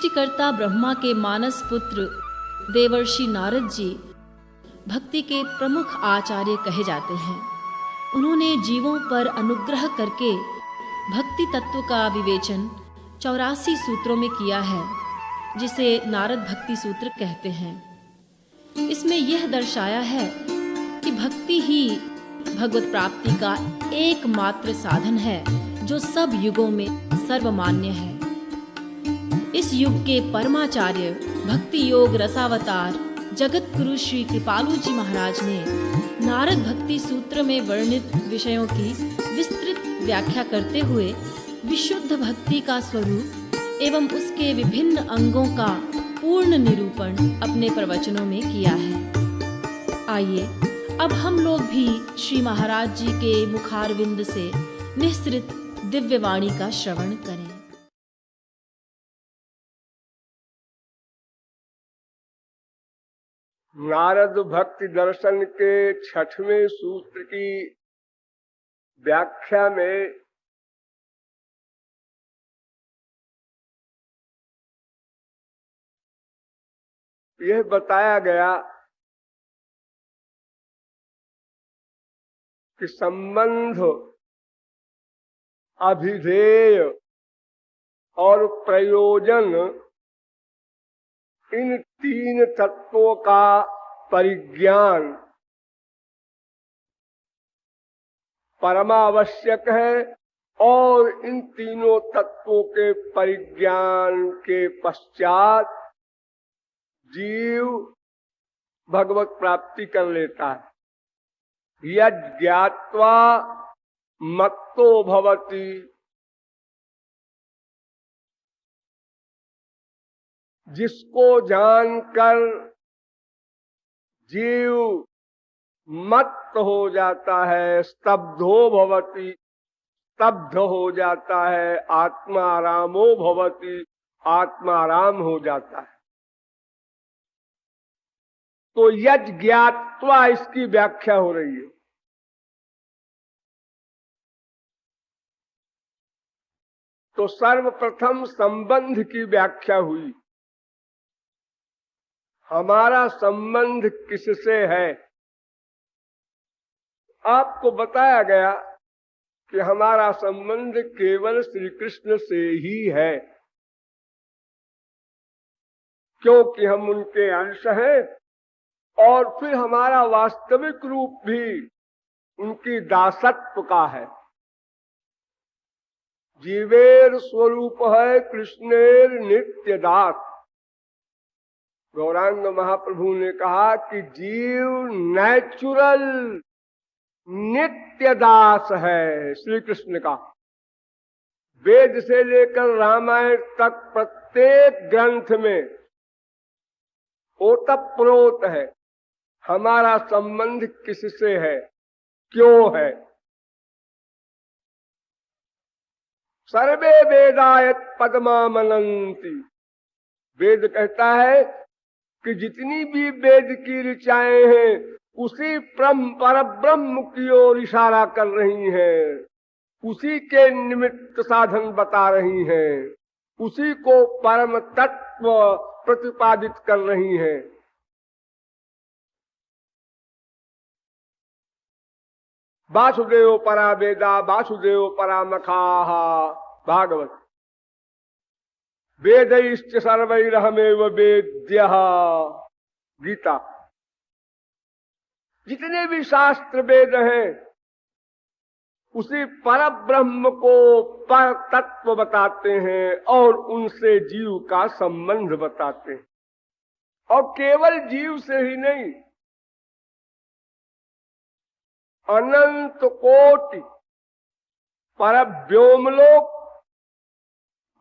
सृष्टिकर्ता ब्रह्मा के मानस पुत्र देवर्षि नारद जी भक्ति के प्रमुख आचार्य कहे जाते हैं। उन्होंने जीवों पर अनुग्रह करके भक्ति तत्व का विवेचन 84 सूत्रों में किया है, जिसे नारद भक्ति सूत्र कहते हैं। इसमें यह दर्शाया है कि भक्ति ही भगवत प्राप्ति का एकमात्र साधन है जो सब युगों में सर्वमान्य है। इस युग के परमाचार्य भक्ति योग रसावतार जगत गुरु श्री कृपालु जी महाराज ने नारद भक्ति सूत्र में वर्णित विषयों की विस्तृत व्याख्या करते हुए विशुद्ध भक्ति का स्वरूप एवं उसके विभिन्न अंगों का पूर्ण निरूपण अपने प्रवचनों में किया है। आइए अब हम लोग भी श्री महाराज जी के मुखारविंद से निःसृत दिव्य वाणी का श्रवण करें। नारद भक्ति दर्शन के 6वें सूत्र की व्याख्या में यह बताया गया कि संबंध, अभिधेय और प्रयोजन, इन 3 तत्वों का परिज्ञान परमावश्यक है और इन तीनों तत्वों के परिज्ञान के पश्चात जीव भगवत प्राप्ति कर लेता है। यद ज्ञात्वा मत्तो भवति, जिसको जानकर जीव मत्त हो जाता है, स्तब्धो भवति, स्तब्ध हो जाता है, आत्मारामो भवति, आत्माराम हो जाता है। तो यज ज्ञात्वा इसकी व्याख्या हो रही है। तो सर्वप्रथम संबंध की व्याख्या हुई। हमारा संबंध किससे है? आपको बताया गया कि हमारा संबंध केवल श्री कृष्ण से ही है, क्योंकि हम उनके अंश हैं और फिर हमारा वास्तविक रूप भी उनकी दासत्व का है। जीवेर स्वरूप है कृष्णेर नित्य दास। गौरांग महाप्रभु ने कहा कि जीव नेचुरल नित्य दास है श्री कृष्ण का। वेद से लेकर रामायण तक प्रत्येक ग्रंथ में ओतप्रोत है हमारा संबंध किससे है, क्यों है। सर्वे वेदायत पद्मामनंति, वेद कहता है कि जितनी भी वेद की ऋचाएं हैं उसी पर ब्रह्म की ओर इशारा कर रही हैं, उसी के निमित्त साधन बता रही हैं, उसी को परम तत्व प्रतिपादित कर रही हैं। वासुदेव परा वेदा वासुदेव परा मखाहा, भागवत। वेदैश्च सर्वैरहमेव वेद्यः, गीता। जितने भी शास्त्र वेद हैं उसी पर ब्रह्म को पर तत्व बताते हैं और उनसे जीव का संबंध बताते हैं। और केवल जीव से ही नहीं, अनंत कोटि पर व्योमलोक,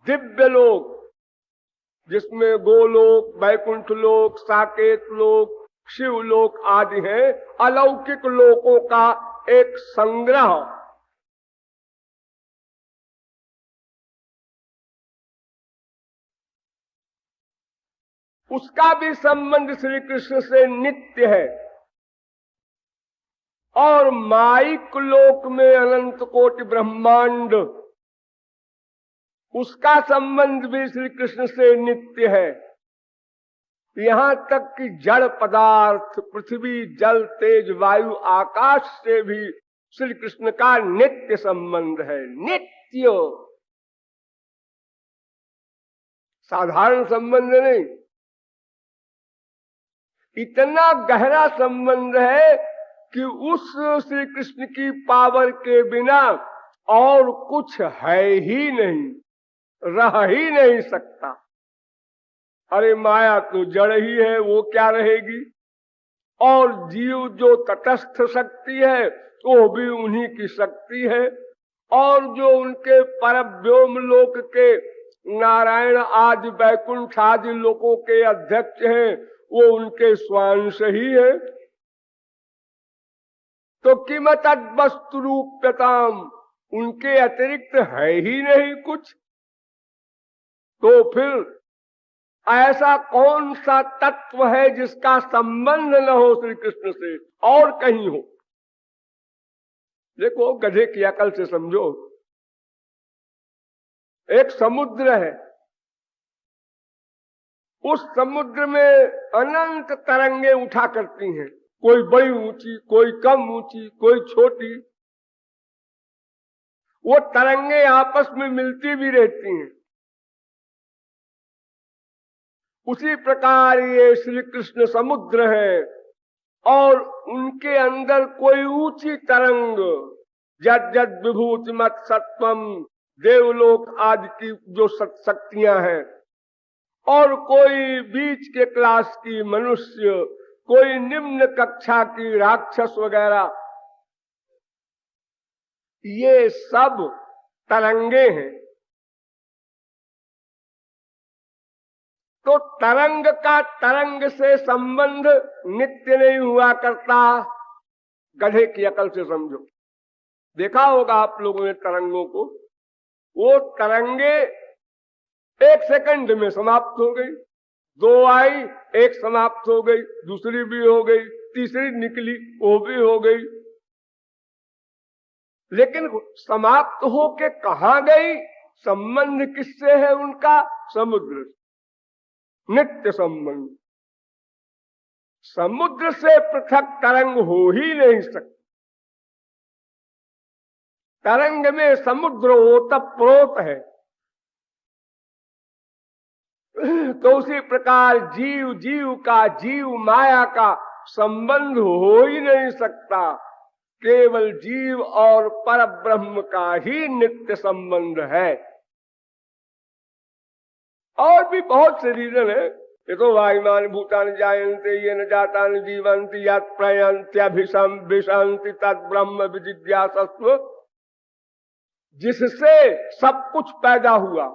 दिव्य लोक, जिसमें गोलोक, वैकुंठ लोक, साकेत लोक, शिवलोक आदि हैं, अलौकिक लोकों का एक संग्रह। उसका भी संबंध श्री कृष्ण से नित्य है। और माइक लोक में अनंत कोटि ब्रह्मांड, उसका संबंध भी श्री कृष्ण से नित्य है। यहां तक कि जड़ पदार्थ पृथ्वी, जल, तेज, वायु, आकाश से भी श्री कृष्ण का नित्य संबंध है। नित्य, साधारण संबंध नहीं, इतना गहरा संबंध है कि उस श्री कृष्ण की पावर के बिना और कुछ है ही नहीं, रह ही नहीं सकता। अरे माया तो जड़ ही है, वो क्या रहेगी? और जीव जो तटस्थ शक्ति है वो भी उन्हीं की शक्ति है, और जो उनके परव्योम लोक के नारायण आदि वैकुंठ आदि लोकों के अध्यक्ष हैं वो उनके स्वांश ही है। तो किमत वस्तु रूप्यताम, उनके अतिरिक्त है ही नहीं कुछ। तो फिर ऐसा कौन सा तत्व है जिसका संबंध न हो श्री कृष्ण से और कहीं हो? देखो, गधे की अकल से समझो, एक समुद्र है, उस समुद्र में अनंत तरंगे उठा करती हैं, कोई बड़ी ऊंची, कोई कम ऊंची, कोई छोटी। वो तरंगे आपस में मिलती भी रहती हैं। उसी प्रकार ये श्री कृष्ण समुद्र है, और उनके अंदर कोई ऊंची तरंग, जद जद विभूति मत सत्वम, देवलोक आदि की जो शक्तियां हैं, और कोई बीच के क्लास की मनुष्य, कोई निम्न कक्षा की राक्षस वगैरह, ये सब तरंगे हैं। तो तरंग का तरंग से संबंध नित्य नहीं हुआ करता। गधे की अकल से समझो, देखा होगा आप लोगों ने तरंगों को, वो तरंगे एक सेकंड में समाप्त हो गई, दो आई, एक समाप्त हो गई, दूसरी भी हो गई, तीसरी निकली, वो भी हो गई। लेकिन समाप्त होके कहां गई? संबंध किससे है उनका? समुद्र, नित्य संबंध। समुद्र से पृथक तरंग हो ही नहीं सकती। तरंग में समुद्र ओतप्रोत है। तो उसी प्रकार जीव जीव का, जीव माया का संबंध हो ही नहीं सकता। केवल जीव और परब्रह्म का ही नित्य संबंध है। और भी बहुत से रीजन है। ये तो वायुमान भूतान जायन्ते ये न जाता न जीवंती यत् प्रयन्त्यभिषम विशन्ति तत् ब्रह्म विजिज्ञासस्व, जिससे सब कुछ पैदा हुआ,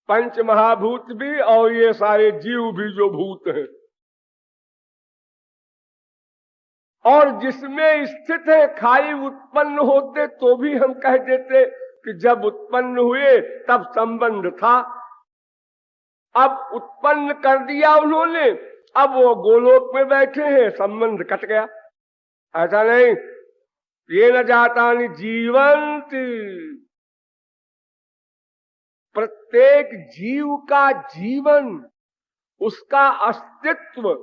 पंच महाभूत भी और ये सारे जीव भी जो भूत हैं, और जिसमें स्थित है। खाली उत्पन्न होते तो भी हम कह देते कि जब उत्पन्न हुए तब संबंध था। अब उत्पन्न कर दिया उन्होंने, अब वो गोलोक में बैठे हैं, संबंध कट गया। ऐसा नहीं, ये न जाता नि जीवंत। प्रत्येक जीव का जीवन, उसका अस्तित्व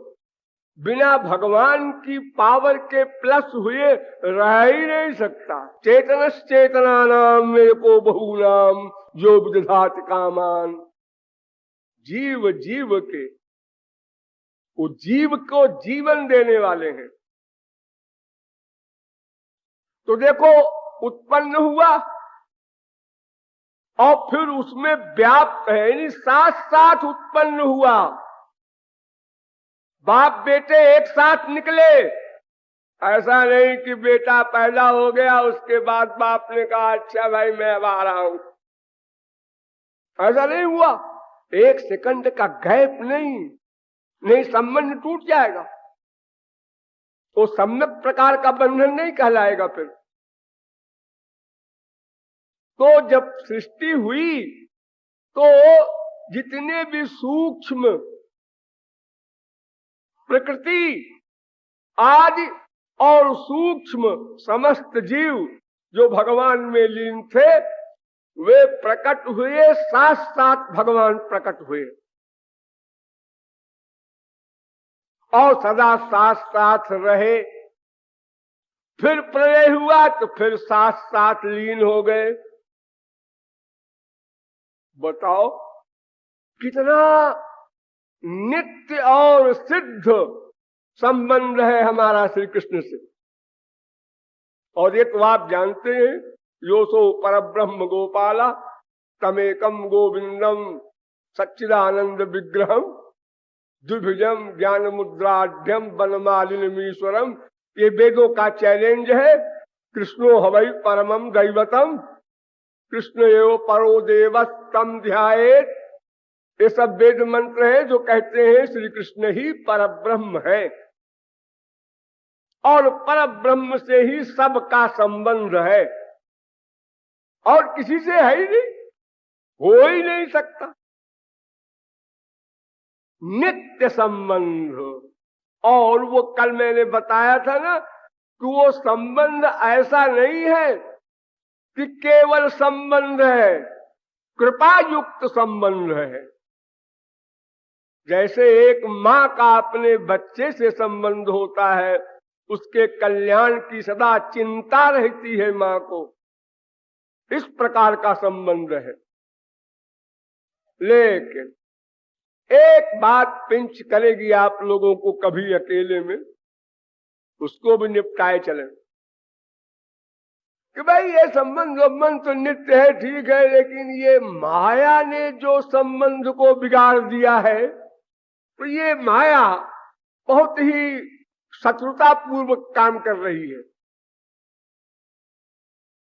बिना भगवान की पावर के प्लस हुए रह ही नहीं सकता। चेतनश्चेतना नाम एको बहुनाम जो विदधाति कामान। जीव जीव के, वो जीव को जीवन देने वाले हैं। तो देखो, उत्पन्न हुआ और फिर उसमें व्याप्त है, यानी साथ साथ उत्पन्न हुआ। बाप बेटे एक साथ निकले। ऐसा नहीं कि बेटा पैदा हो गया उसके बाद बाप ने कहा अच्छा भाई मैं अब आ रहा हूं। ऐसा नहीं हुआ। एक सेकंड का गैप नहीं, संबंध टूट जाएगा। तो सम्यक प्रकार का बंधन नहीं कहलाएगा। फिर तो जब सृष्टि हुई तो जितने भी सूक्ष्म प्रकृति आदि और सूक्ष्म समस्त जीव जो भगवान में लीन थे, वे प्रकट हुए, साथ साथ भगवान प्रकट हुए और सदा साथ साथ रहे। फिर प्रलय हुआ तो फिर साथ साथ लीन हो गए। बताओ कितना नित्य और सिद्ध संबंध है हमारा श्री कृष्ण से। और ये तो आप जानते हैं, योसो परब्रह्म गोपाला तमेकम गोविंदम सच्चिदानंद विग्रहम द्विभुजम ज्ञान मुद्राढ्यम वनमालिनीश्वरम। ये वेदों का चैलेंज है। कृष्णो हवै परमम दैवतम, कृष्ण एव परो देवस्तम ध्यायेत। ये सब वेद मंत्र हैं जो कहते हैं श्री कृष्ण ही परब्रह्म है और परब्रह्म से ही सबका संबंध है और किसी से है ही नहीं, हो ही नहीं सकता। नित्य संबंध। और वो कल मैंने बताया था ना कि वो संबंध ऐसा नहीं है कि केवल संबंध है, कृपा युक्त संबंध है। जैसे एक माँ का अपने बच्चे से संबंध होता है, उसके कल्याण की सदा चिंता रहती है माँ को, इस प्रकार का संबंध है। लेकिन एक बात पिंच करेगी आप लोगों को कभी अकेले में, उसको भी निपटाए चले कि भाई ये संबंध तो नित्य है, ठीक है, लेकिन ये माया ने जो संबंध को बिगाड़ दिया है, तो ये माया बहुत ही शत्रुता पूर्वक काम कर रही है।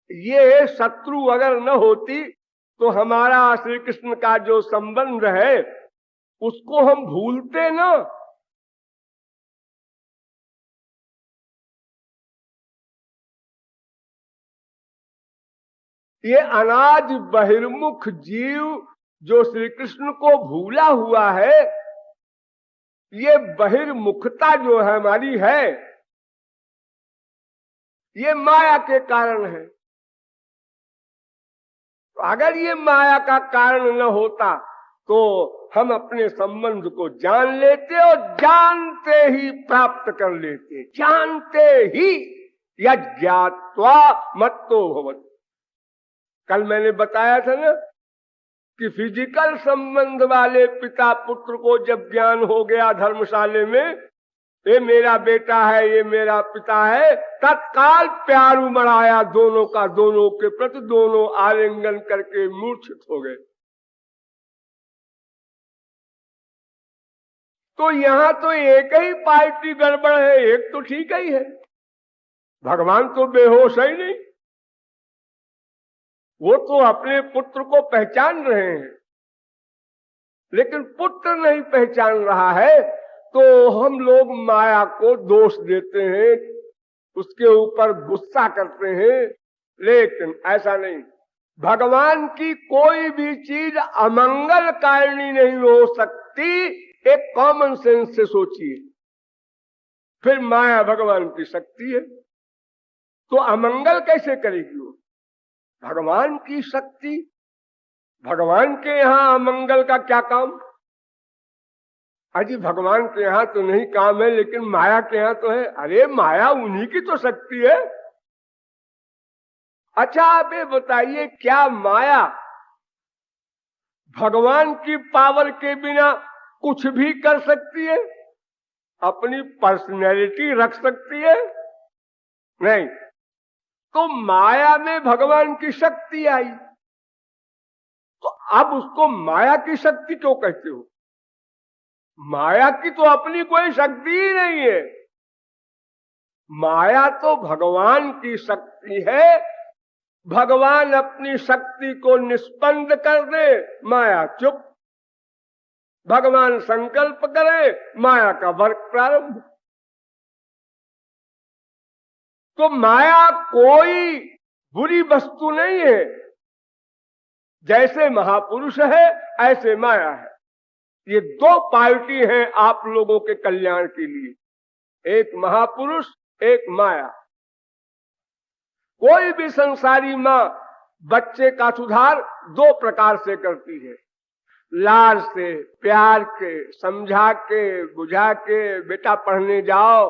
ये शत्रु अगर न होती तो हमारा श्री कृष्ण का जो संबंध है उसको हम भूलते ना। ये अनाज बहिर्मुख जीव जो श्री कृष्ण को भूला हुआ है, ये बहिर्मुखता जो है हमारी है, ये माया के कारण है। तो अगर ये माया का कारण न होता तो हम अपने संबंध को जान लेते और जानते ही प्राप्त कर लेते, जानते ही यज्ञात्वा मत्तो भवति। कल मैंने बताया था ना कि फिजिकल संबंध वाले पिता पुत्र को जब ज्ञान हो गया धर्मशाले में, ये मेरा बेटा है, ये मेरा पिता है, तत्काल प्यार उमड़ आया दोनों का, दोनों के प्रति दोनों आलिंगन करके मूर्छित हो गए। तो यहां तो एक ही पार्टी गड़बड़ है, एक तो ठीक ही है। भगवान तो बेहोश ही नहीं, वो तो अपने पुत्र को पहचान रहे हैं, लेकिन पुत्र नहीं पहचान रहा है तो हम लोग माया को दोष देते हैं, उसके ऊपर गुस्सा करते हैं। लेकिन ऐसा नहीं, भगवान की कोई भी चीज अमंगल कारिणी नहीं हो सकती। एक कॉमन सेंस से सोचिए, फिर माया भगवान की शक्ति है तो अमंगल कैसे करेगी वो? भगवान की शक्ति, भगवान के यहां अमंगल का क्या काम? अजी भगवान के यहां तो नहीं काम है, लेकिन माया के यहां तो है। अरे माया उन्हीं की तो शक्ति है। अच्छा आप ये बताइए, क्या माया भगवान की पावर के बिना कुछ भी कर सकती है? अपनी पर्सनैलिटी रख सकती है? नहीं। तो माया में भगवान की शक्ति आई, तो अब उसको माया की शक्ति क्यों कहते हो? माया की तो अपनी कोई शक्ति ही नहीं है। माया तो भगवान की शक्ति है। भगवान अपनी शक्ति को निष्पन्द कर दे, माया चुप। भगवान संकल्प करे, माया का वर्क प्रारंभ। तो माया कोई बुरी वस्तु नहीं है। जैसे महापुरुष है ऐसे माया है। ये दो पार्टी हैं आप लोगों के कल्याण के लिए, एक महापुरुष, एक माया। कोई भी संसारी माँ बच्चे का सुधार दो प्रकार से करती है, लाड से, प्यार के, समझा के, बुझा के, बेटा पढ़ने जाओ,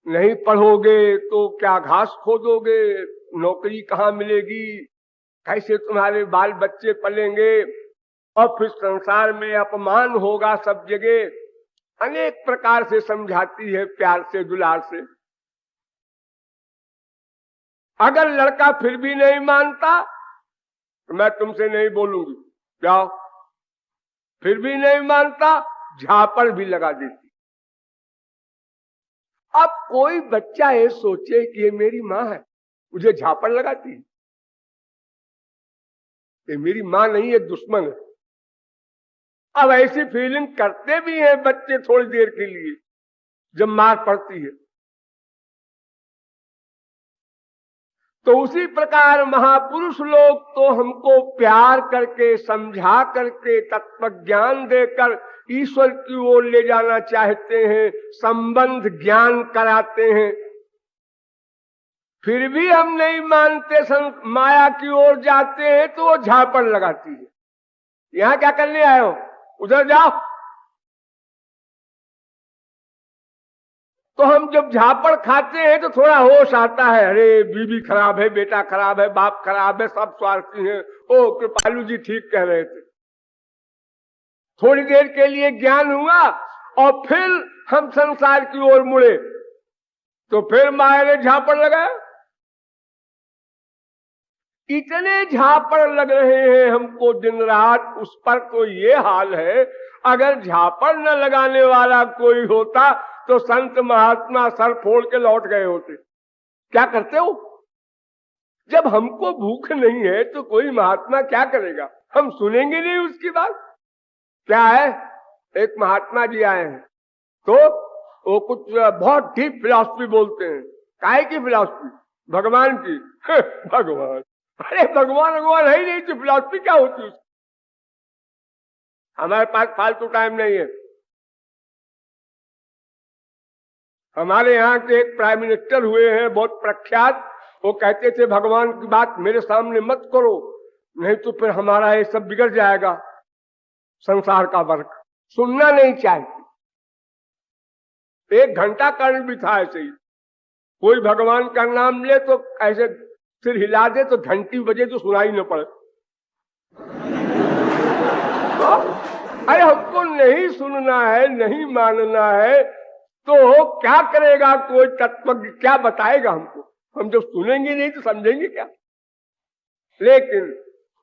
नहीं पढ़ोगे तो क्या घास खोदोगे, नौकरी कहाँ मिलेगी, कैसे तुम्हारे बाल बच्चे पलेंगे, और फिर संसार में अपमान होगा सब जगह, अनेक प्रकार से समझाती है, प्यार से, दुलार से। अगर लड़का फिर भी नहीं मानता तो मैं तुमसे नहीं बोलूंगी, जाओ। फिर भी नहीं मानता, झापड़ भी लगा देती। अब कोई बच्चा ये सोचे कि ये मेरी माँ है, मुझे झापड़ लगाती, ये मेरी माँ नहीं है, दुश्मन है। अब ऐसी फीलिंग करते भी हैं बच्चे थोड़ी देर के लिए जब मार पड़ती है। तो उसी प्रकार महापुरुष लोग तो हमको प्यार करके, समझा करके, तत्व ज्ञान देकर ईश्वर की ओर ले जाना चाहते हैं, संबंध ज्ञान कराते हैं। फिर भी हम नहीं मानते, माया की ओर जाते हैं तो वो झापड़ लगाती है, यहां क्या करने आए हो, उधर जाओ। तो हम जब झापड़ खाते हैं तो थोड़ा होश आता है, अरे बीवी खराब है, बेटा खराब है, बाप खराब है, सब स्वार्थी हैं। ओ कृपालु जी ठीक कह रहे थे। थोड़ी देर के लिए ज्ञान हुआ और फिर हम संसार की ओर मुड़े तो फिर माया ने झापड़ लगाया। इतने झापड़ लग रहे हैं हमको दिन रात, उस पर तो ये हाल है। अगर झापड़ न लगाने वाला कोई होता तो संत महात्मा सर फोड़ के लौट गए होते। क्या करते हो? जब हमको भूख नहीं है तो कोई महात्मा क्या करेगा, हम सुनेंगे नहीं उसकी बात। क्या है, एक महात्मा जी आए हैं तो वो कुछ बहुत डीप फिलॉसफी बोलते हैं। काहे की फिलॉसफी? भगवान की। भगवान, अरे भगवान भगवान है ही नहीं तो फिलॉसफी क्या होती है? हमारे पास फालतू टाइम नहीं है। हमारे यहाँ के एक प्राइम मिनिस्टर हुए हैं बहुत प्रख्यात, वो कहते थे भगवान की बात मेरे सामने मत करो, नहीं तो फिर हमारा ये सब बिगड़ जाएगा, संसार का वर्क सुनना नहीं चाहते। 1 घंटा कर्ण भी था ऐसे ही, कोई भगवान का नाम ले तो ऐसे सिर हिला दे तो घंटी बजे तो सुनाई न पड़े। तो अरे हमको नहीं सुनना है, नहीं मानना है तो क्या करेगा कोई तत्वज्ञ, क्या बताएगा हमको? हम जब सुनेंगे नहीं तो समझेंगे क्या? लेकिन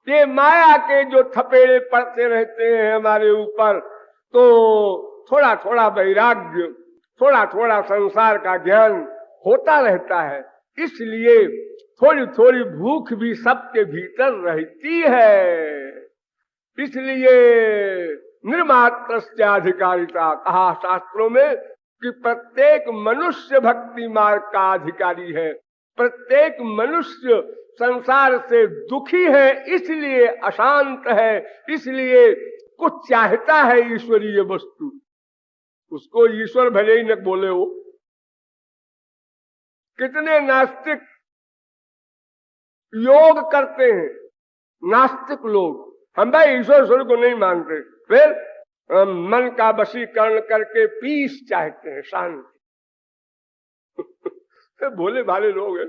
ये माया के जो थपेड़े पड़ते रहते हैं हमारे ऊपर, तो थोड़ा थोड़ा वैराग्य, थोड़ा थोड़ा संसार का ज्ञान होता रहता है। इसलिए थोड़ी थोड़ी भूख भी सबके भीतर रहती है। इसलिए निर्मात्र अधिकारिता कहा शास्त्रों में कि प्रत्येक मनुष्य भक्ति मार्ग का अधिकारी है। प्रत्येक मनुष्य संसार से दुखी है, इसलिए अशांत है, इसलिए कुछ चाहता है ईश्वरीय वस्तु। उसको ईश्वर भले ही न बोले हो। कितने नास्तिक योग करते हैं, नास्तिक लोग, हम भाई ईश्वर को नहीं मानते, फिर मन का वशीकरण करके पीस चाहते हैं, शांति। भोले भाले लोग हैं।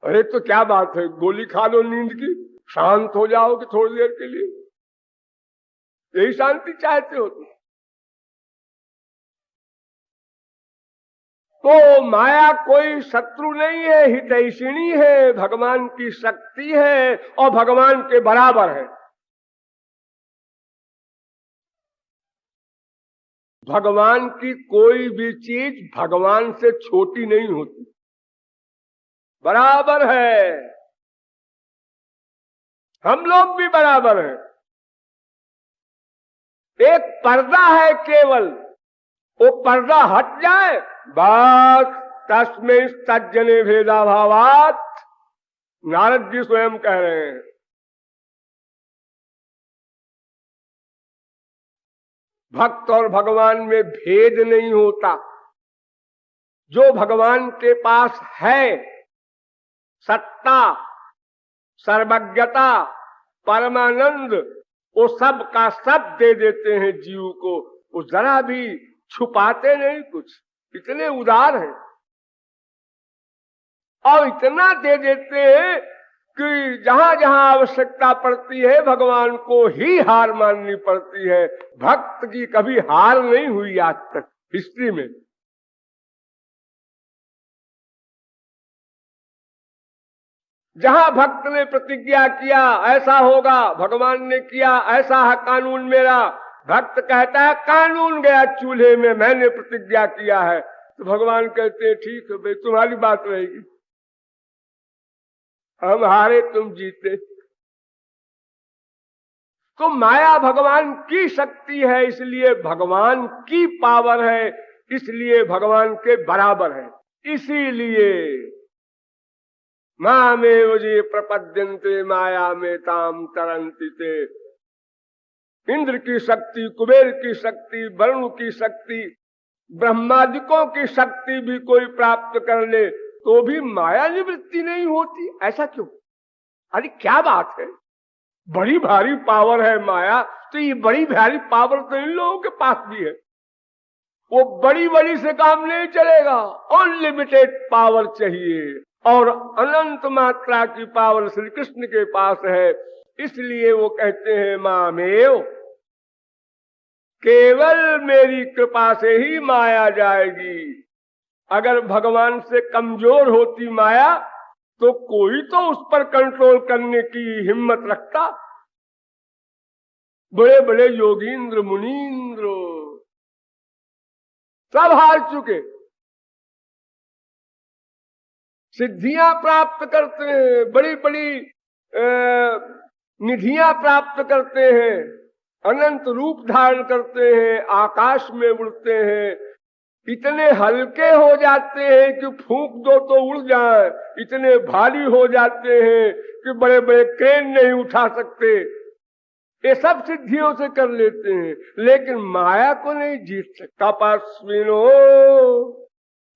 अरे तो क्या बात है, गोली खा लो नींद की, शांत हो जाओगे थोड़ी देर के लिए, यही शांति चाहते हो तुम। तो माया कोई शत्रु नहीं है, हितैषिणी है, भगवान की शक्ति है और भगवान के बराबर है। भगवान की कोई भी चीज भगवान से छोटी नहीं होती, बराबर है। हम लोग भी बराबर हैं। एक पर्दा है केवल, वो पर्दा हट जाए बस तस्मै तज्जने भेदाभावात, नारद जी स्वयं कह रहे हैं। भक्त और भगवान में भेद नहीं होता। जो भगवान के पास है सत्ता, सर्वज्ञता, परमानंद, वो सब का सब दे देते हैं जीव को। वो जरा भी छुपाते नहीं कुछ, इतने उदार हैं और इतना दे देते हैं कि जहां जहां आवश्यकता पड़ती है भगवान को ही हार माननी पड़ती है। भक्त की कभी हार नहीं हुई आज तक हिस्ट्री में। जहां भक्त ने प्रतिज्ञा किया ऐसा होगा, भगवान ने किया ऐसा है कानून मेरा, भक्त कहता है कानून गया चूल्हे में, मैंने प्रतिज्ञा किया है, तो भगवान कहते हैं ठीक है भाई, तुम्हारी बात रहेगी, हम हारे तुम जीते। तो माया भगवान की शक्ति है, इसलिए भगवान की पावर है, इसलिए भगवान के बराबर है। इसीलिए मामेव ये प्रपद्यन्ते माया में ताम तरंति ते। इंद्र की शक्ति, कुबेर की शक्ति, वरुण की शक्ति, ब्रह्मादिकों की शक्ति भी कोई प्राप्त कर ले तो भी माया निवृत्ति नहीं होती। ऐसा क्यों? अरे क्या बात है, बड़ी भारी पावर है माया, तो ये बड़ी भारी पावर तो इन लोगों के पास भी है। वो बड़ी बड़ी से काम नहीं चलेगा, अनलिमिटेड पावर चाहिए और अनंत मात्रा की पावर श्री कृष्ण के पास है। इसलिए वो कहते हैं मामेव, केवल मेरी कृपा से ही माया जाएगी। अगर भगवान से कमजोर होती माया तो कोई तो उस पर कंट्रोल करने की हिम्मत रखता। बड़े बड़े योगींद्र मुनींद्र सब हार चुके, सिद्धियां प्राप्त करते हैं, बड़ी बड़ी निधियां प्राप्त करते हैं, अनंत रूप धारण करते हैं, आकाश में उड़ते हैं, इतने हल्के हो जाते हैं कि फूंक दो तो उड़ जाए, इतने भारी हो जाते हैं कि बड़े बड़े क्रेन नहीं उठा सकते। ये सब सिद्धियों से कर लेते हैं, लेकिन माया को नहीं जीत सकता। तपस्विनो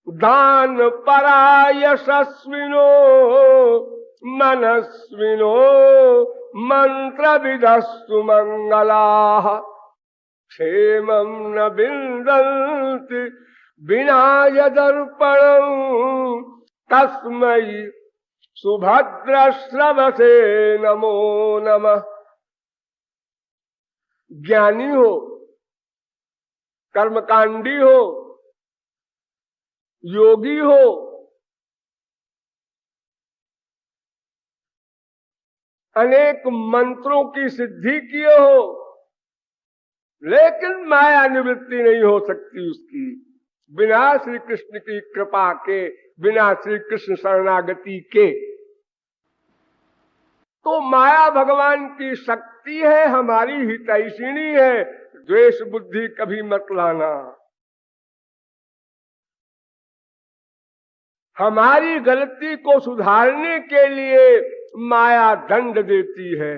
दान परा यशस्विनो मनस्विनो मंत्र विदस्तु मंगलाः क्षेमं न विन्दन्ति विना यदर्पणं तस्मै सुभद्रश्रवसे नमो नमः। ज्ञानी हो, कर्मकांडी हो, योगी हो, अनेक मंत्रों की सिद्धि किए हो, लेकिन माया निवृत्ति नहीं हो सकती उसकी बिना श्री कृष्ण की कृपा के, बिना श्री कृष्ण शरणागति के। तो माया भगवान की शक्ति है, हमारी हितैषिणी है, द्वेष बुद्धि कभी मत लाना। हमारी गलती को सुधारने के लिए माया दंड देती है।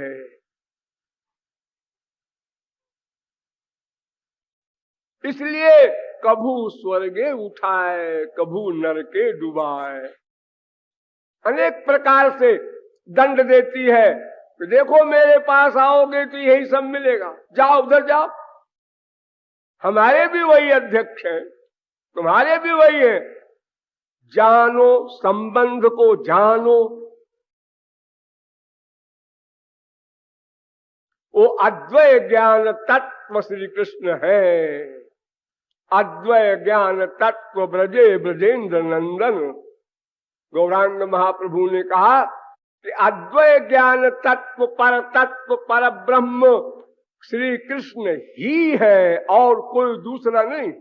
इसलिए कभू स्वर्गे उठाए, कभू नरके डुबाए, अनेक प्रकार से दंड देती है। तो देखो मेरे पास आओगे तो यही सब मिलेगा, जाओ उधर जाओ। हमारे भी वही अध्यक्ष हैं, तुम्हारे भी वही है। जानो, संबंध को जानो। वो अद्वय ज्ञान तत्व श्री कृष्ण है। अद्वय ज्ञान तत्व ब्रजे ब्रजेंद्र नंदन। गौरांग महाप्रभु ने कहा कि अद्वय ज्ञान तत्व पर ब्रह्म श्री कृष्ण ही है और कोई दूसरा नहीं।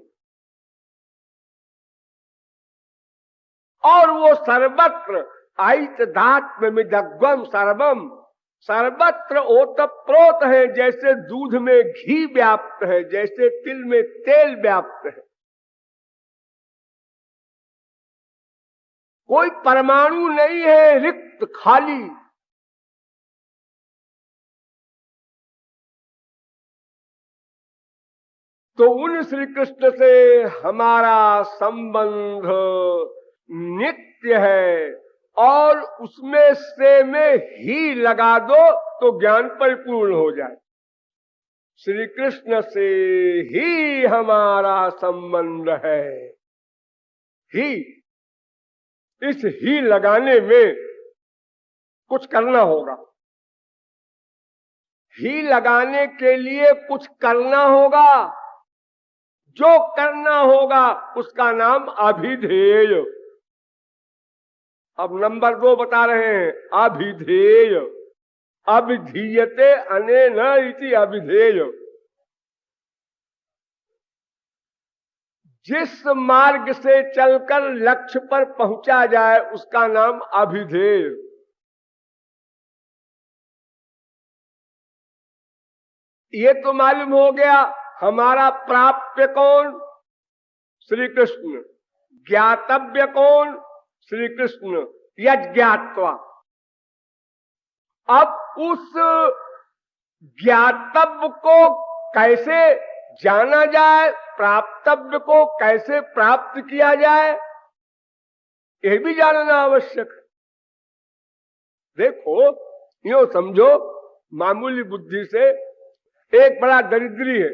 और वो सर्वत्र आइतदात्म मिदग्वम सर्वम, सर्वत्र ओतप्रोत है, जैसे दूध में घी व्याप्त है, जैसे तिल में तेल व्याप्त है। कोई परमाणु नहीं है रिक्त खाली। तो उन श्री कृष्ण से हमारा संबंध नित्य है, और उसमें से में ही लगा दो तो ज्ञान परिपूर्ण हो जाए। श्री कृष्ण से ही हमारा संबंध है। ही, इस ही लगाने में कुछ करना होगा। ही लगाने के लिए कुछ करना होगा। जो करना होगा उसका नाम अभिधेय। अब नंबर 2 बता रहे हैं, अभिधेय। अभिधीयते अनेन इति अभिधेय। जिस मार्ग से चलकर लक्ष्य पर पहुंचा जाए उसका नाम अभिधेय। ये तो मालूम हो गया हमारा प्राप्य कौन? श्री कृष्ण। ज्ञातव्य कौन? श्री कृष्ण। यज्ञात्वा। अब उस ज्ञातव्य को कैसे जाना जाए, प्राप्तव्य को कैसे प्राप्त किया जाए, यह भी जानना आवश्यक है। देखो, यूं समझो, मामूली बुद्धि से एक बड़ा दरिद्री है,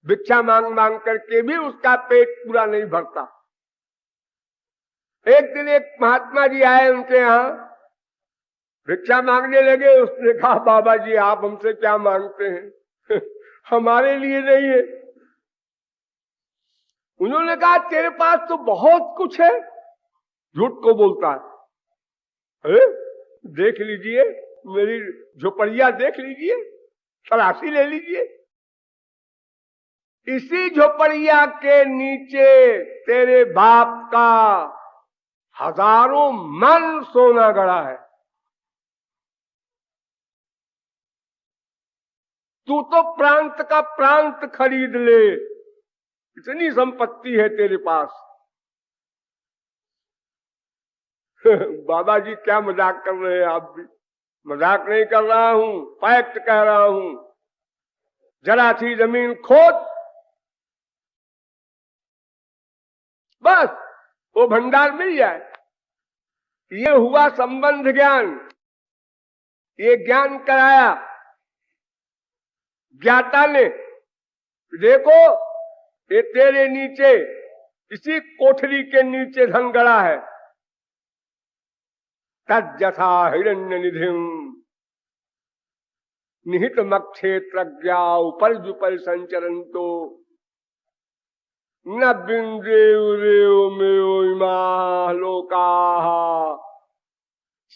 भिक्षा मांग मांग करके भी उसका पेट पूरा नहीं भरता। एक दिन एक महात्मा जी आए उनके यहां, भिक्षा मांगने लगे। उसने कहा, बाबा जी आप हमसे क्या मांगते हैं? हमारे लिए नहीं है। उन्होंने कहा, तेरे पास तो बहुत कुछ है। झूठ को बोलता है। देख लीजिए, मेरी झोपड़िया देख लीजिए, तलाशी ले लीजिए। इसी झोपड़िया के नीचे तेरे बाप का हजारों मन सोना गड़ा है। तू तो प्रांत का प्रांत खरीद ले, इतनी संपत्ति है तेरे पास। बाबा जी क्या मजाक कर रहे हैं आप भी? मजाक नहीं कर रहा हूं, फैक्ट कह रहा हूं। जरा सी जमीन खोद, बस वो भंडार मिल जाए। ये हुआ संबंध ज्ञान। ये ज्ञान कराया ज्ञाता ने। देखो, ये तेरे नीचे, इसी कोठरी के नीचे धन गड़ा है। तज्जथा हिरण्य निधिम निहित मक्षेत्रज्ञा उपरिजुपरि संचरंतो न बिंदेव लोका।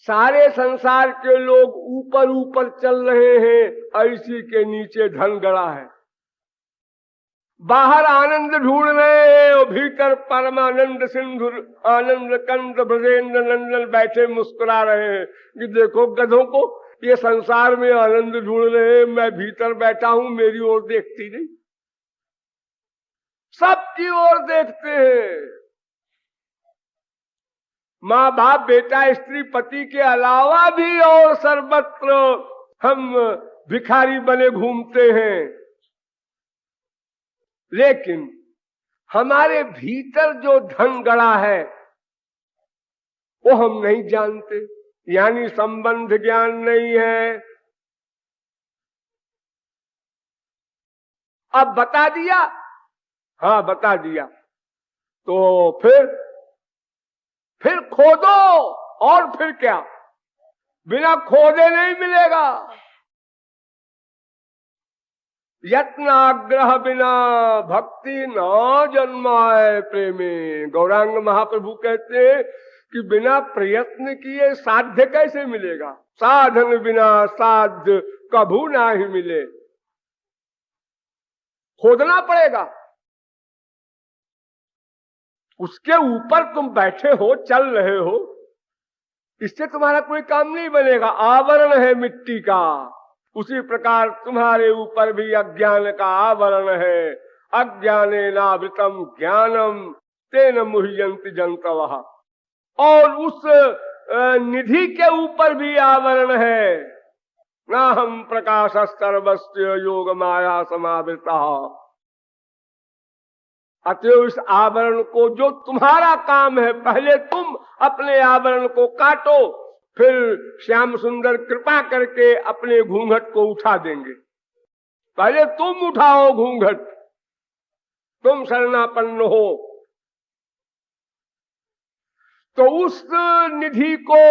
सारे संसार के लोग ऊपर ऊपर चल रहे हैं, ऐसी के नीचे धन गड़ा है। बाहर आनंद ढूंढ रहे हैं और भीतर परमानंद सिंधु आनंद कंद ब्रजेंद्र नंदन बैठे मुस्कुरा रहे हैं कि देखो गधों को, ये संसार में आनंद ढूंढ रहे हैं, मैं भीतर बैठा हूं, मेरी ओर देखती नहीं। सबकी ओर देखते हैं। माँ बाप बेटा स्त्री पति के अलावा भी और सर्वत्र हम भिखारी बने घूमते हैं। लेकिन हमारे भीतर जो धन गड़ा है वो हम नहीं जानते, यानी संबंध ज्ञान नहीं है। अब बता दिया, हाँ बता दिया, तो फिर खोदो। और फिर क्या? बिना खोदे नहीं मिलेगा। यत्नाग्रह बिना भक्ति न जन्माए प्रेमे। गौरांग महाप्रभु कहते हैं कि बिना प्रयत्न किए साध्य कैसे मिलेगा? साधन बिना साध्य कभू ना ही मिले। खोदना पड़ेगा। उसके ऊपर तुम बैठे हो, चल रहे हो, इससे तुम्हारा कोई काम नहीं बनेगा। आवरण है मिट्टी का, उसी प्रकार तुम्हारे ऊपर भी अज्ञान का आवरण है। अज्ञानेनावृतम ज्ञानम तेन मुह्यन्ति जन्तवः। और उस निधि के ऊपर भी आवरण है। नाहं प्रकाशः सर्वस्य योग माया समावृता। अतएव इस आवरण को, जो तुम्हारा काम है, पहले तुम अपने आवरण को काटो, फिर श्याम सुंदर कृपा करके अपने घूंघट को उठा देंगे। पहले तुम उठाओ घूंघट, तुम शरणापन्न हो। तो उस निधि को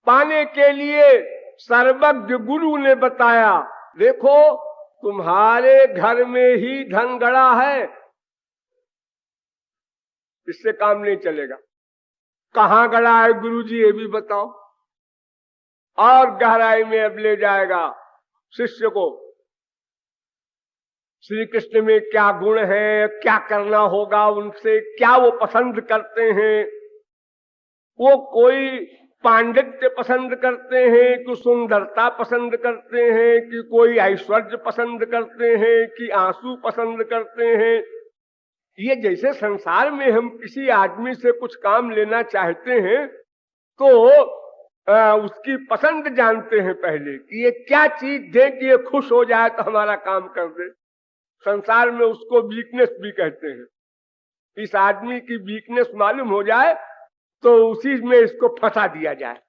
पाने के लिए सर्वज्ञ गुरु ने बताया, देखो तुम्हारे घर में ही धन गड़ा है, इससे काम नहीं चलेगा। कहां गड़ा है गुरुजी ये भी बताओ। और गहराई में अब ले जाएगा शिष्य को, श्री कृष्ण में क्या गुण है, क्या करना होगा उनसे, क्या वो पसंद करते हैं। वो कोई पांडित्य पसंद करते हैं कि सुंदरता पसंद करते हैं, कि कोई ऐश्वर्य पसंद करते हैं, कि आंसू पसंद करते हैं। ये जैसे संसार में हम किसी आदमी से कुछ काम लेना चाहते हैं तो उसकी पसंद जानते हैं पहले कि ये क्या चीज दे कि ये खुश हो जाए तो हमारा काम कर दे। संसार में उसको वीकनेस भी कहते हैं। इस आदमी की वीकनेस मालूम हो जाए तो उसी में इसको फंसा दिया जाए।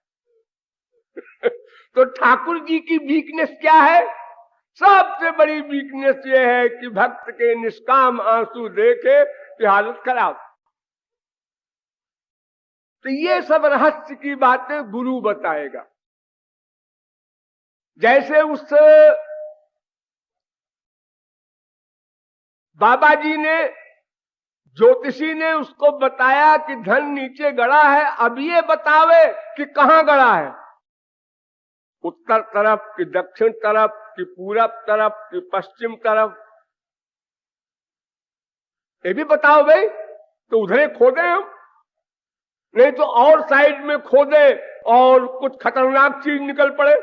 तो ठाकुर जी की वीकनेस क्या है? सबसे बड़ी वीकनेस ये है कि भक्त के निष्काम आंसू देखे कि हालत खराब। तो ये सब रहस्य की बातें गुरु बताएगा। जैसे उस बाबा जी ने, ज्योतिषी ने उसको बताया कि धन नीचे गड़ा है, अब ये बतावे कि कहां गड़ा है, उत्तर तरफ कि दक्षिण तरफ कि पूरब तरफ कि पश्चिम तरफ, ये भी बताओ भाई। तो उधर खोदे हम, नहीं तो और साइड में खोदे और कुछ खतरनाक चीज निकल पड़े।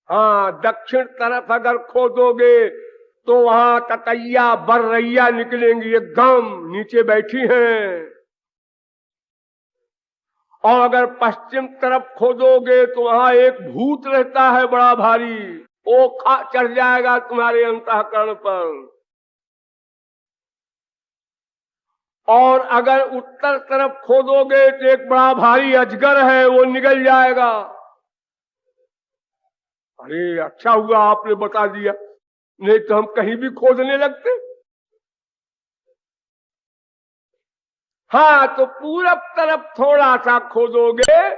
हाँ, दक्षिण तरफ अगर खोदोगे तो वहां ततैया बर्रैया निकलेंगी, एकदम नीचे बैठी हैं। और अगर पश्चिम तरफ खोदोगे तो वहां एक भूत रहता है बड़ा भारी, वो चढ़ जाएगा तुम्हारे अंतःकरण पर। और अगर उत्तर तरफ खोदोगे तो एक बड़ा भारी अजगर है, वो निकल जाएगा। अरे अच्छा हुआ आपने बता दिया, नहीं तो हम कहीं भी खोदने लगते। हाँ, तो पूरब तरफ थोड़ा सा खोदोगे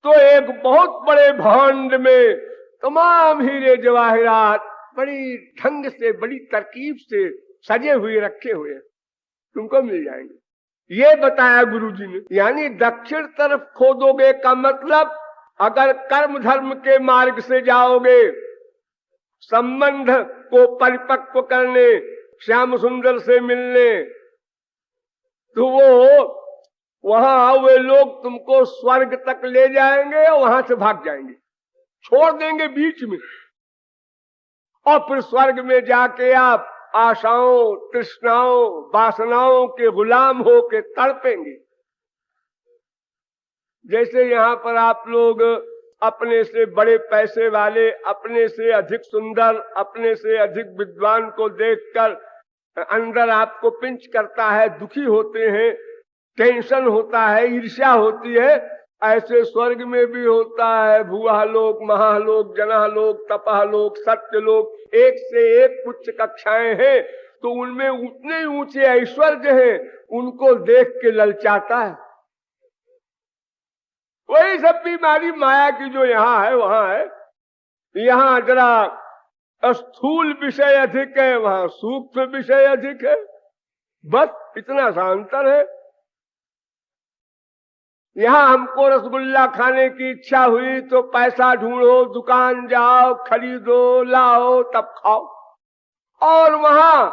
तो एक बहुत बड़े भांड में तमाम हीरे जवाहरात बड़ी ढंग से, बड़ी तरकीब से सजे हुए रखे हुए तुमको मिल जाएंगे। ये बताया गुरुजी ने। यानी दक्षिण तरफ खोदोगे का मतलब, अगर कर्म धर्म के मार्ग से जाओगे, संबंध को परिपक्व करने, श्याम सुंदर से मिलने, तो वो वहां वे लोग तुमको स्वर्ग तक ले जाएंगे और वहां से भाग जाएंगे, छोड़ देंगे बीच में। और फिर स्वर्ग में जाके आप आशाओं, तृष्णाओं, वासनाओं के गुलाम होके तड़पेंगे। जैसे यहाँ पर आप लोग अपने से बड़े पैसे वाले, अपने से अधिक सुंदर, अपने से अधिक विद्वान को देखकर अंदर आपको पिंच करता है, दुखी होते हैं, टेंशन होता है, ईर्ष्या होती है, ऐसे स्वर्ग में भी होता है। भुआ लोक, महालोक, जनालोक, तपालोक, सत्यलोक, एक से एक उच्च कक्षाएं हैं। तो उनमें उतने ऊंचे ऐश्वर्य हैं, उनको देख के ललचाता है। वही सब बीमारी माया की जो यहाँ है वहां है। यहाँ जरा स्थूल विषय अधिक है, वहां सूक्ष्म विषय अधिक है, बस इतना सा अंतर है। यहाँ हमको रसगुल्ला खाने की इच्छा हुई तो पैसा ढूंढो, दुकान जाओ, खरीदो, लाओ, तब खाओ। और वहां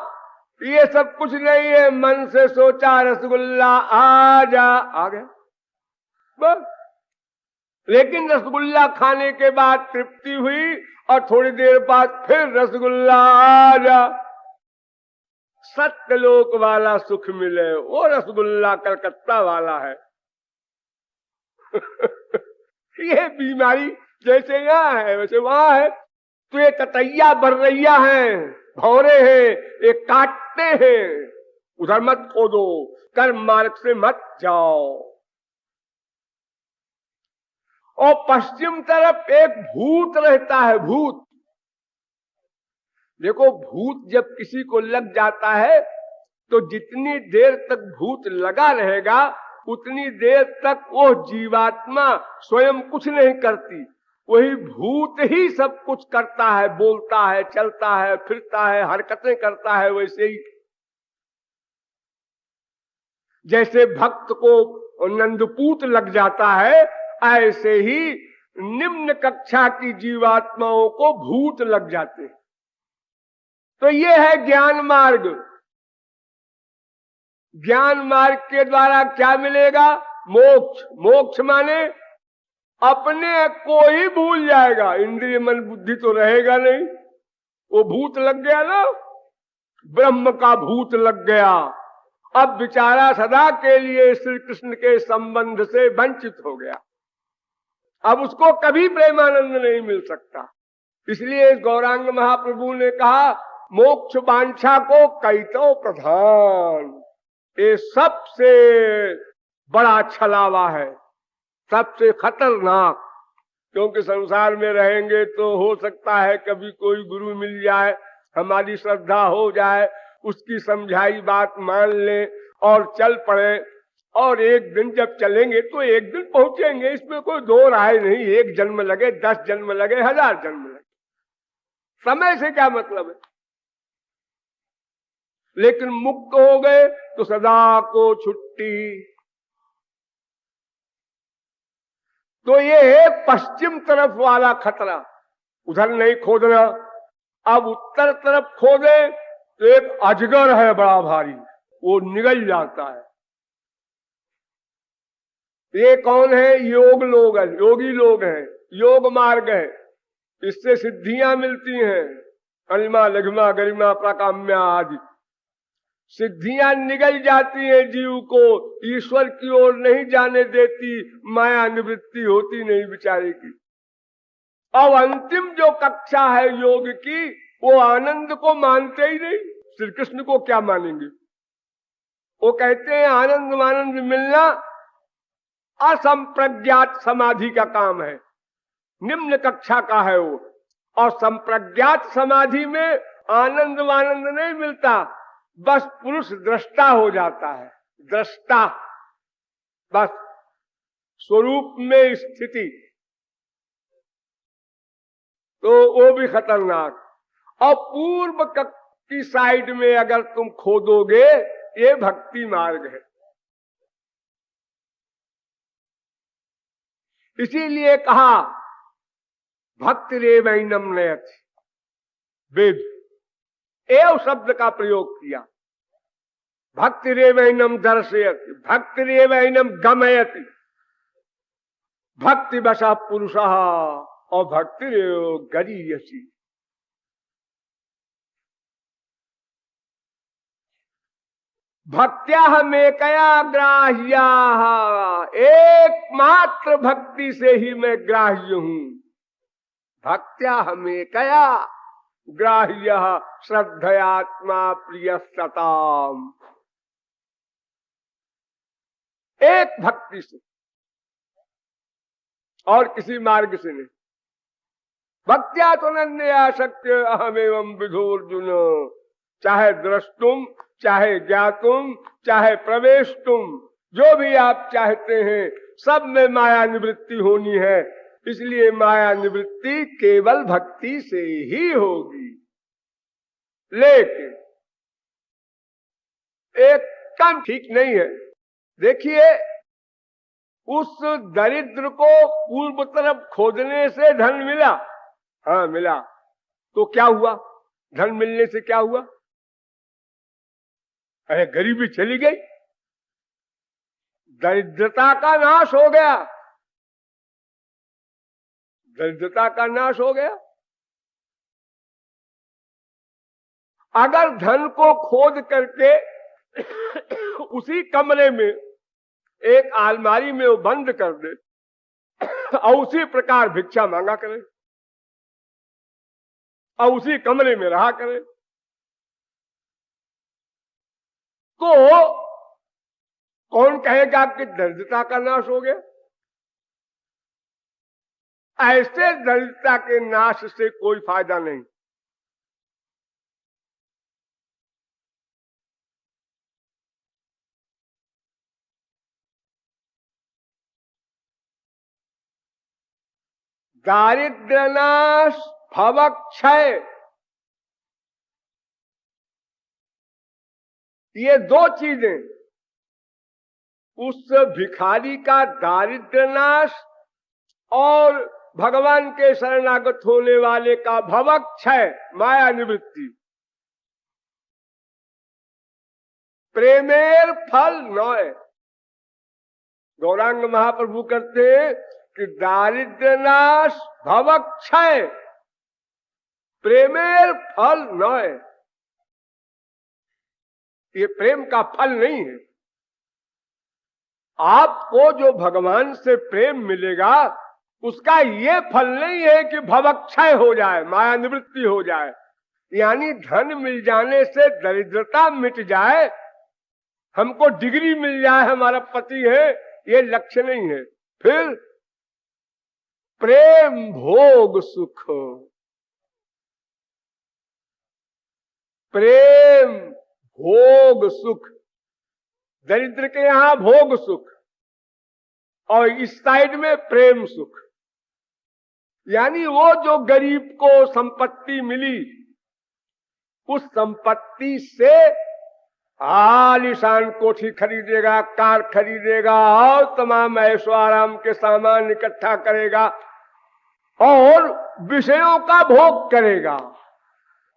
ये सब कुछ नहीं है, मन से सोचा रसगुल्ला आ जा, आ गया बस। लेकिन रसगुल्ला खाने के बाद तृप्ति हुई और थोड़ी देर बाद फिर रसगुल्ला आ जा। सत्यलोक वाला सुख मिले, वो रसगुल्ला कलकत्ता वाला है। ये बीमारी जैसे यहाँ है वैसे वहां है। तो ये ततैया बर्रैया है, भौरे हैं, ये काटते हैं। उधर मत खोदो, कर्म मार्ग से मत जाओ। और पश्चिम तरफ एक भूत रहता है, भूत। देखो, भूत जब किसी को लग जाता है तो जितनी देर तक भूत लगा रहेगा उतनी देर तक वो जीवात्मा स्वयं कुछ नहीं करती, वही भूत ही सब कुछ करता है, बोलता है, चलता है, फिरता है, हरकतें करता है। वैसे ही जैसे भक्त को नंदपूत लग जाता है, ऐसे ही निम्न कक्षा की जीवात्माओं को भूत लग जाते हैं। तो ये है ज्ञान मार्ग। ज्ञान मार्ग के द्वारा क्या मिलेगा? मोक्ष। मोक्ष माने अपने को ही भूल जाएगा, इंद्रिय मन बुद्धि तो रहेगा नहीं। वो भूत लग गया ना, ब्रह्म का भूत लग गया। अब बेचारा सदा के लिए श्री कृष्ण के संबंध से वंचित हो गया। अब उसको कभी प्रेमानंद नहीं मिल सकता। इसलिए गौरांग महाप्रभु ने कहा, मोक्ष वांछा को कैतो प्रधान। ये सबसे बड़ा छलावा है, सबसे खतरनाक। क्योंकि संसार में रहेंगे तो हो सकता है कभी कोई गुरु मिल जाए, हमारी श्रद्धा हो जाए, उसकी समझाई बात मान लें और चल पड़े। और एक दिन जब चलेंगे तो एक दिन पहुंचेंगे, इसमें कोई दो राय नहीं। एक जन्म लगे, 10 जन्म लगे, 1000 जन्म लगे, समय से क्या मतलब है। लेकिन मुक्त हो गए तो सदा को छुट्टी। तो ये है पश्चिम तरफ वाला खतरा, उधर नहीं खोदना। अब उत्तर तरफ खोदे तो एक अजगर है बड़ा भारी, वो निगल जाता है। ये कौन है? योग लोग हैं, योगी लोग हैं, योग मार्ग है। इससे सिद्धियां मिलती हैं, अनिमा लघिमा गरिमा प्राकाम्या आदि सिद्धियां निगल जाती है, जीव को ईश्वर की ओर नहीं जाने देती, माया निवृत्ति होती नहीं बेचारे की। अब अंतिम जो कक्षा है योग की, वो आनंद को मानते ही नहीं। श्री कृष्ण को क्या मानेंगे? वो कहते हैं आनंद मानंद मिलना असंप्रज्ञात समाधि का काम है, निम्न कक्षा का है वो। और संप्रज्ञात समाधि में आनंद मानंद नहीं मिलता, बस पुरुष दृष्टा हो जाता है, दृष्टा, बस स्वरूप में स्थिति। तो वो भी खतरनाक। और पूर्व की साइड में अगर तुम खोदोगे, ये भक्ति मार्ग है। इसीलिए कहा भक्ति रेवैनम नयति, वेद एव शब्द का प्रयोग किया। भक्ति रेवैनम दर्शयति, भक्ति रेवैनम गमयति, भक्ति वशः पुरुषः और भक्ति रेव गरीयसी। भक्त्या में कया ग्राह्या, एकमात्र भक्ति से ही मैं ग्राह्य हूं। भक्त्या में कया ग्राह्य श्रद्धयात्मा प्रिय सताम। एक भक्ति से और किसी मार्ग से नहीं। भक्त्या तो नन्या शक्य अहमेवं विधोर्जुन। चाहे द्रष्टुम, चाहे ज्ञातुम, चाहे प्रवेशतुम, जो भी आप चाहते हैं, सब में माया निवृत्ति होनी है। इसलिए माया निवृत्ति केवल भक्ति से ही होगी। लेकिन एक काम ठीक नहीं है। देखिए, उस दरिद्र को पूर्व तरफ खोदने से धन मिला, हाँ मिला, तो क्या हुआ? धन मिलने से क्या हुआ? अरे गरीबी चली गई, दरिद्रता का नाश हो गया, दरिद्रता का नाश हो गया। अगर धन को खोद करके उसी कमरे में एक अलमारी में वो बंद कर दे और उसी प्रकार भिक्षा मांगा करे और उसी कमरे में रहा करे, उसको कौन कहेगा कि दरिद्रता का नाश हो गया? ऐसे दरिद्रता के नाश से कोई फायदा नहीं। दारिद्र्य नाश, भवक्षय, ये दो चीजें, उस भिखारी का दारिद्र्य नाश और भगवान के शरणागत होने वाले का भवक्षय, माया निवृत्ति। प्रेमेर फल नय। गौरांग महाप्रभु करते हैं कि दारिद्र्य नाश, भवक्षय, प्रेमेर फल नय। ये प्रेम का फल नहीं है। आपको जो भगवान से प्रेम मिलेगा उसका ये फल नहीं है कि भवक्षय हो जाए, माया निवृत्ति हो जाए, यानी धन मिल जाने से दरिद्रता मिट जाए, हमको डिग्री मिल जाए, हमारा पति है, ये लक्ष्य नहीं है। फिर प्रेम भोग सुख, प्रेम भोग सुख, दरिद्र के यहां भोग सुख और इस साइड में प्रेम सुख। यानी वो जो गरीब को संपत्ति मिली, उस संपत्ति से आलीशान कोठी खरीदेगा, कार खरीदेगा और तमाम ऐशो आराम के सामान इकट्ठा करेगा और विषयों का भोग करेगा।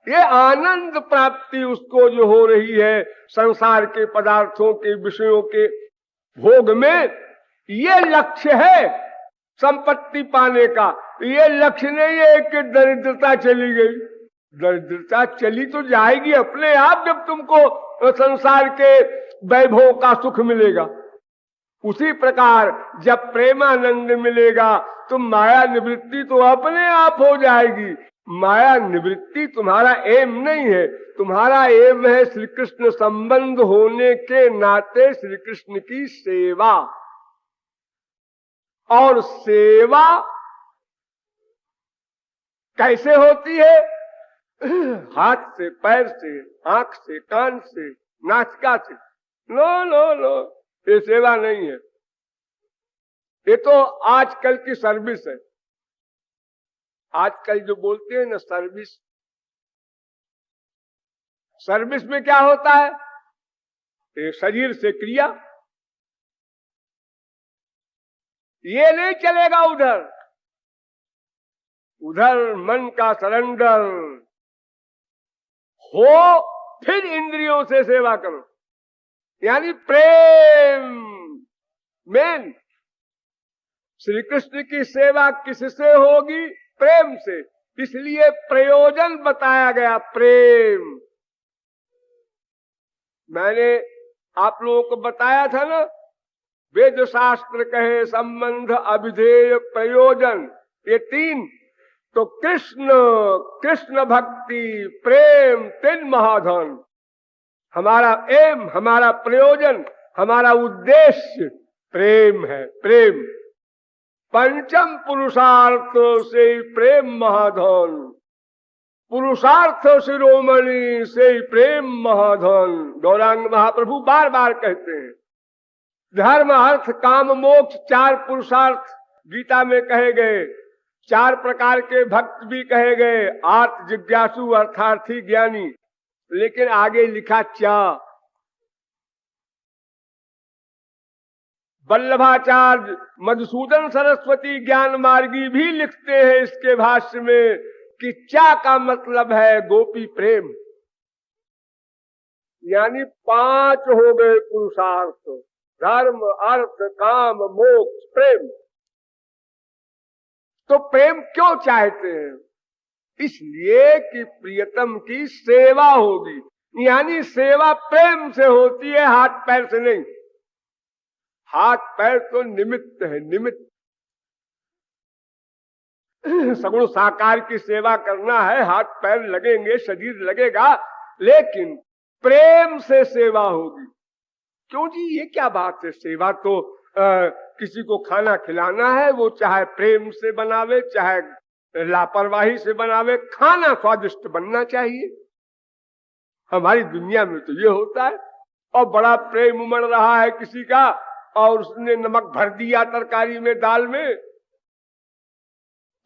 ये आनंद प्राप्ति उसको जो हो रही है संसार के पदार्थों के, विषयों के भोग में, ये लक्ष्य है संपत्ति पाने का। ये लक्ष्य नहीं है कि दरिद्रता चली गई। दरिद्रता चली तो जाएगी अपने आप जब तुमको संसार के वैभव का सुख मिलेगा। उसी प्रकार जब प्रेमानंद मिलेगा तो माया निवृत्ति तो अपने आप हो जाएगी। माया निवृत्ति तुम्हारा एम नहीं है, तुम्हारा एम है श्री कृष्ण संबंध होने के नाते श्री कृष्ण की सेवा। और सेवा कैसे होती है? हाथ से, पैर से, आंख से, कान से, नासिका से। नो नो नो, ये सेवा नहीं है, ये तो आजकल की सर्विस है। आजकल जो बोलते हैं ना सर्विस, सर्विस में क्या होता है? ये शरीर से क्रिया, ये नहीं चलेगा। उधर उधर मन का सरेंडर हो, फिर इंद्रियों से सेवा करो, यानी प्रेम मेन। श्री कृष्ण की सेवा किससे होगी? प्रेम से। इसलिए प्रयोजन बताया गया, प्रेम। मैंने आप लोगों को बताया था ना, वेद शास्त्र कहे संबंध, अभिधेय, प्रयोजन, ये तीन। तो कृष्ण, कृष्ण भक्ति, प्रेम, तीन महाधन। हमारा एम, हमारा प्रयोजन, हमारा उद्देश्य प्रेम है। प्रेम पंचम पुरुषार्थ से प्रेम महाधन, पुरुषार्थ शिरोमणि से प्रेम महाधन। गौरांग महाप्रभु बार बार कहते हैं धर्म, अर्थ, काम, मोक्ष, चार पुरुषार्थ गीता में कहे गए। चार प्रकार के भक्त भी कहे गए, आर्त, जिज्ञासु, अर्थार्थी, ज्ञानी। लेकिन आगे लिखा चा। वल्लभाचार्य, मधुसूदन सरस्वती ज्ञान मार्गी भी लिखते हैं इसके भाष्य में कि चा का मतलब है गोपी प्रेम। यानी पांच हो गए पुरुषार्थ, धर्म, अर्थ, काम, मोक्ष, प्रेम। तो प्रेम क्यों चाहते हैं? इसलिए कि प्रियतम की सेवा होगी। यानी सेवा प्रेम से होती है, हाथ पैर से नहीं। हाथ पैर तो निमित्त है, निमित्त। सगुण साकार की सेवा करना है, हाथ पैर लगेंगे, शरीर लगेगा, लेकिन प्रेम से सेवा होगी। क्यों जी, ये क्या बात है? सेवा तो किसी को खाना खिलाना है, वो चाहे प्रेम से बनावे चाहे लापरवाही से बनावे, खाना स्वादिष्ट बनना चाहिए। हमारी दुनिया में तो ये होता है। और बड़ा प्रेम उमड़ रहा है किसी का, और उसने नमक भर दिया तरकारी में, दाल में,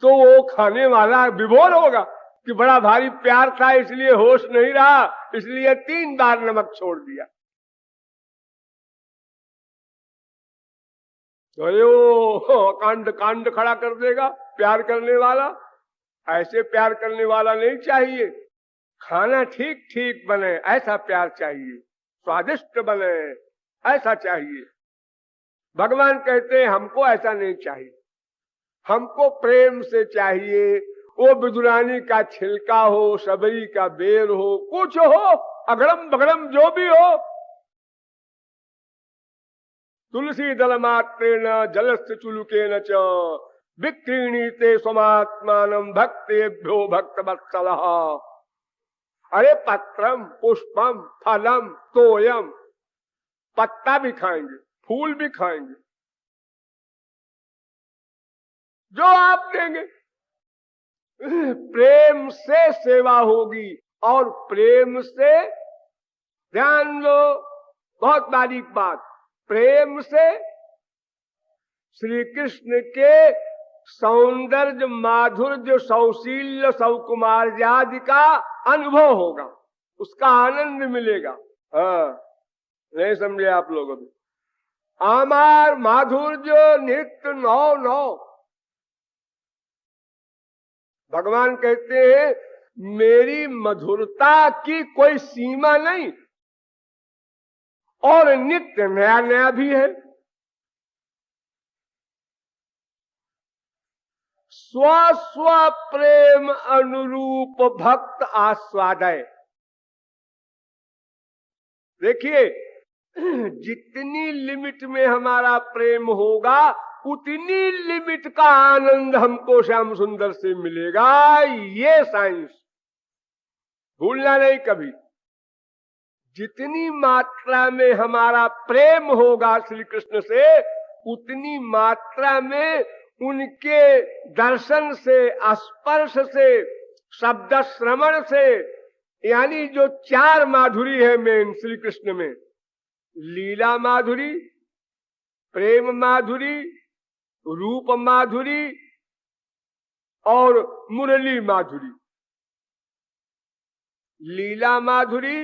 तो वो खाने वाला विभोर होगा कि बड़ा भारी प्यार था इसलिए होश नहीं रहा, इसलिए 3 बार नमक छोड़ दिया। अरे वो कांड कांड खड़ा कर देगा प्यार करने वाला। ऐसे प्यार करने वाला नहीं चाहिए। खाना ठीक ठीक बने ऐसा प्यार चाहिए, स्वादिष्ट बने ऐसा चाहिए। भगवान कहते हैं हमको ऐसा नहीं चाहिए, हमको प्रेम से चाहिए। वो बिदुरानी का छिलका हो, सबरी का बेर हो, कुछ हो, अगड़म बगड़म जो भी हो, तुलसी दल मात्रेण जलस्य चुलुकेन च विक्रीणीते स्वमात्मानं भक्तेभ्यो भक्त वत्सलः। अरे पत्रम पुष्पम फलम तोयम, पत्ता भी खाएंगे, फूल भी खाएंगे, जो आप देंगे। प्रेम से सेवा होगी, और प्रेम से, ध्यान दो बहुत बारीक बात, प्रेम से श्री कृष्ण के सौंदर्य, माधुर्य, सौशील्य, सौकुमार्य आदि का अनुभव होगा, उसका आनंद मिलेगा। हाँ, नहीं समझे आप लोग अभी? आमार माधुर्य नित्य नौ नौ। भगवान कहते हैं मेरी मधुरता की कोई सीमा नहीं, और नित्य नया नया भी है। स्व स्व प्रेम अनुरूप भक्त आस्वादय। देखिए, जितनी लिमिट में हमारा प्रेम होगा उतनी लिमिट का आनंद हमको श्याम सुंदर से मिलेगा। ये साइंस भूलना नहीं कभी। जितनी मात्रा में हमारा प्रेम होगा श्री कृष्ण से, उतनी मात्रा में उनके दर्शन से, स्पर्श से, शब्द श्रवण से, यानी जो 4 माधुरी है मेन श्री कृष्ण में, लीला माधुरी, प्रेम माधुरी, रूप माधुरी और मुरली माधुरी। लीला माधुरी,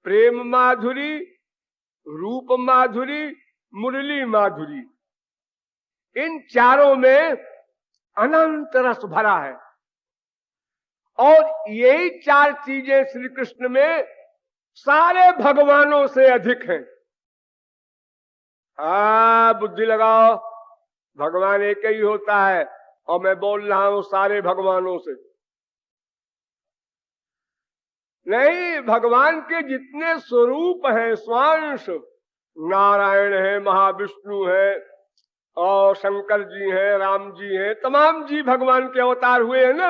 प्रेम माधुरी, रूप माधुरी, मुरली माधुरी, इन चारों में अनंत रस भरा है। और यही 4 चीजें श्री कृष्ण में सारे भगवानों से अधिक हैं। बुद्धि लगाओ, भगवान एक ही होता है, और मैं बोल रहा हूं सारे भगवानों से नहीं। भगवान के जितने स्वरूप हैं, स्वांश, नारायण है, महाविष्णु है, और शंकर जी हैं, राम जी हैं, तमाम जी भगवान के अवतार हुए हैं ना।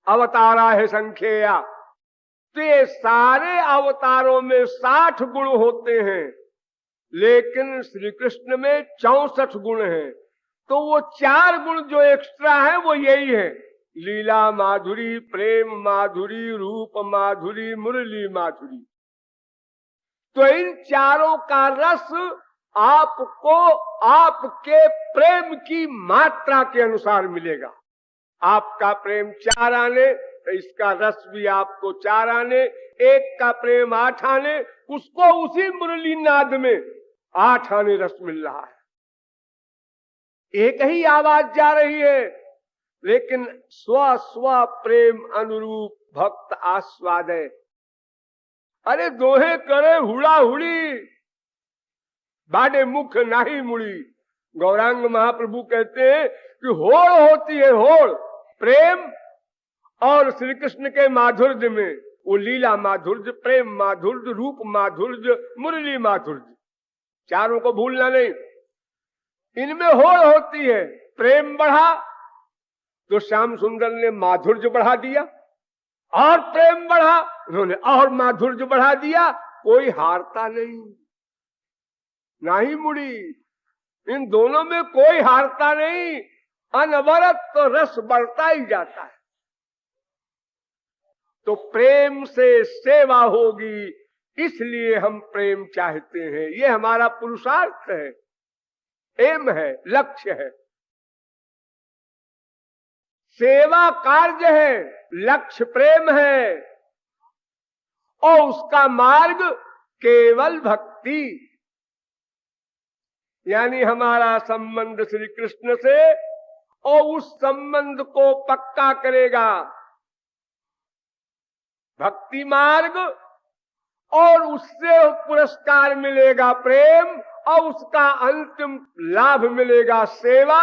अवतारा है संख्या। तो ये सारे अवतारों में 60 गुण होते हैं, लेकिन श्री कृष्ण में 64 गुण हैं। तो वो 4 गुण जो एक्स्ट्रा है वो यही है, लीला माधुरी, प्रेम माधुरी, रूप माधुरी, मुरली माधुरी। तो इन चारों का रस आपको आपके प्रेम की मात्रा के अनुसार मिलेगा। आपका प्रेम 4 आने, तो इसका रस भी आपको 4 आने। एक का प्रेम 8 आने, उसको उसी मुरली नाद में 8 आने रस मिल रहा है। एक ही आवाज जा रही है, लेकिन स्व स्व प्रेम अनुरूप भक्त आस्वादय। अरे दोहे करे हुड़ा हुड़ी, बाडे मुख नाही मुड़ी। गौरांग महाप्रभु कहते हैं कि होड़ होती है, होड़ प्रेम और श्री कृष्ण के माधुर्य में। वो लीला माधुर्य, प्रेम माधुर्य, रूप माधुर्य, मुरली माधुर्य, चारों को भूलना नहीं। इनमें होड़ होती है। प्रेम बढ़ा तो श्याम सुंदर ने माधुर्य बढ़ा दिया, और प्रेम बढ़ा उन्होंने और माधुर्य बढ़ा दिया। कोई हारता नहीं। ना ही मुड़ी। इन दोनों में कोई हारता नहीं, अनवरत तो रस बढ़ता ही जाता है। तो प्रेम से सेवा होगी, इसलिए हम प्रेम चाहते हैं। ये हमारा पुरुषार्थ है, एम है, लक्ष्य है। सेवा कार्य है, लक्ष्य प्रेम है, और उसका मार्ग केवल भक्ति। यानी हमारा संबंध श्री कृष्ण से, और उस संबंध को पक्का करेगा भक्ति मार्ग, और उससे पुरस्कार मिलेगा प्रेम, और उसका अंतिम लाभ मिलेगा सेवा।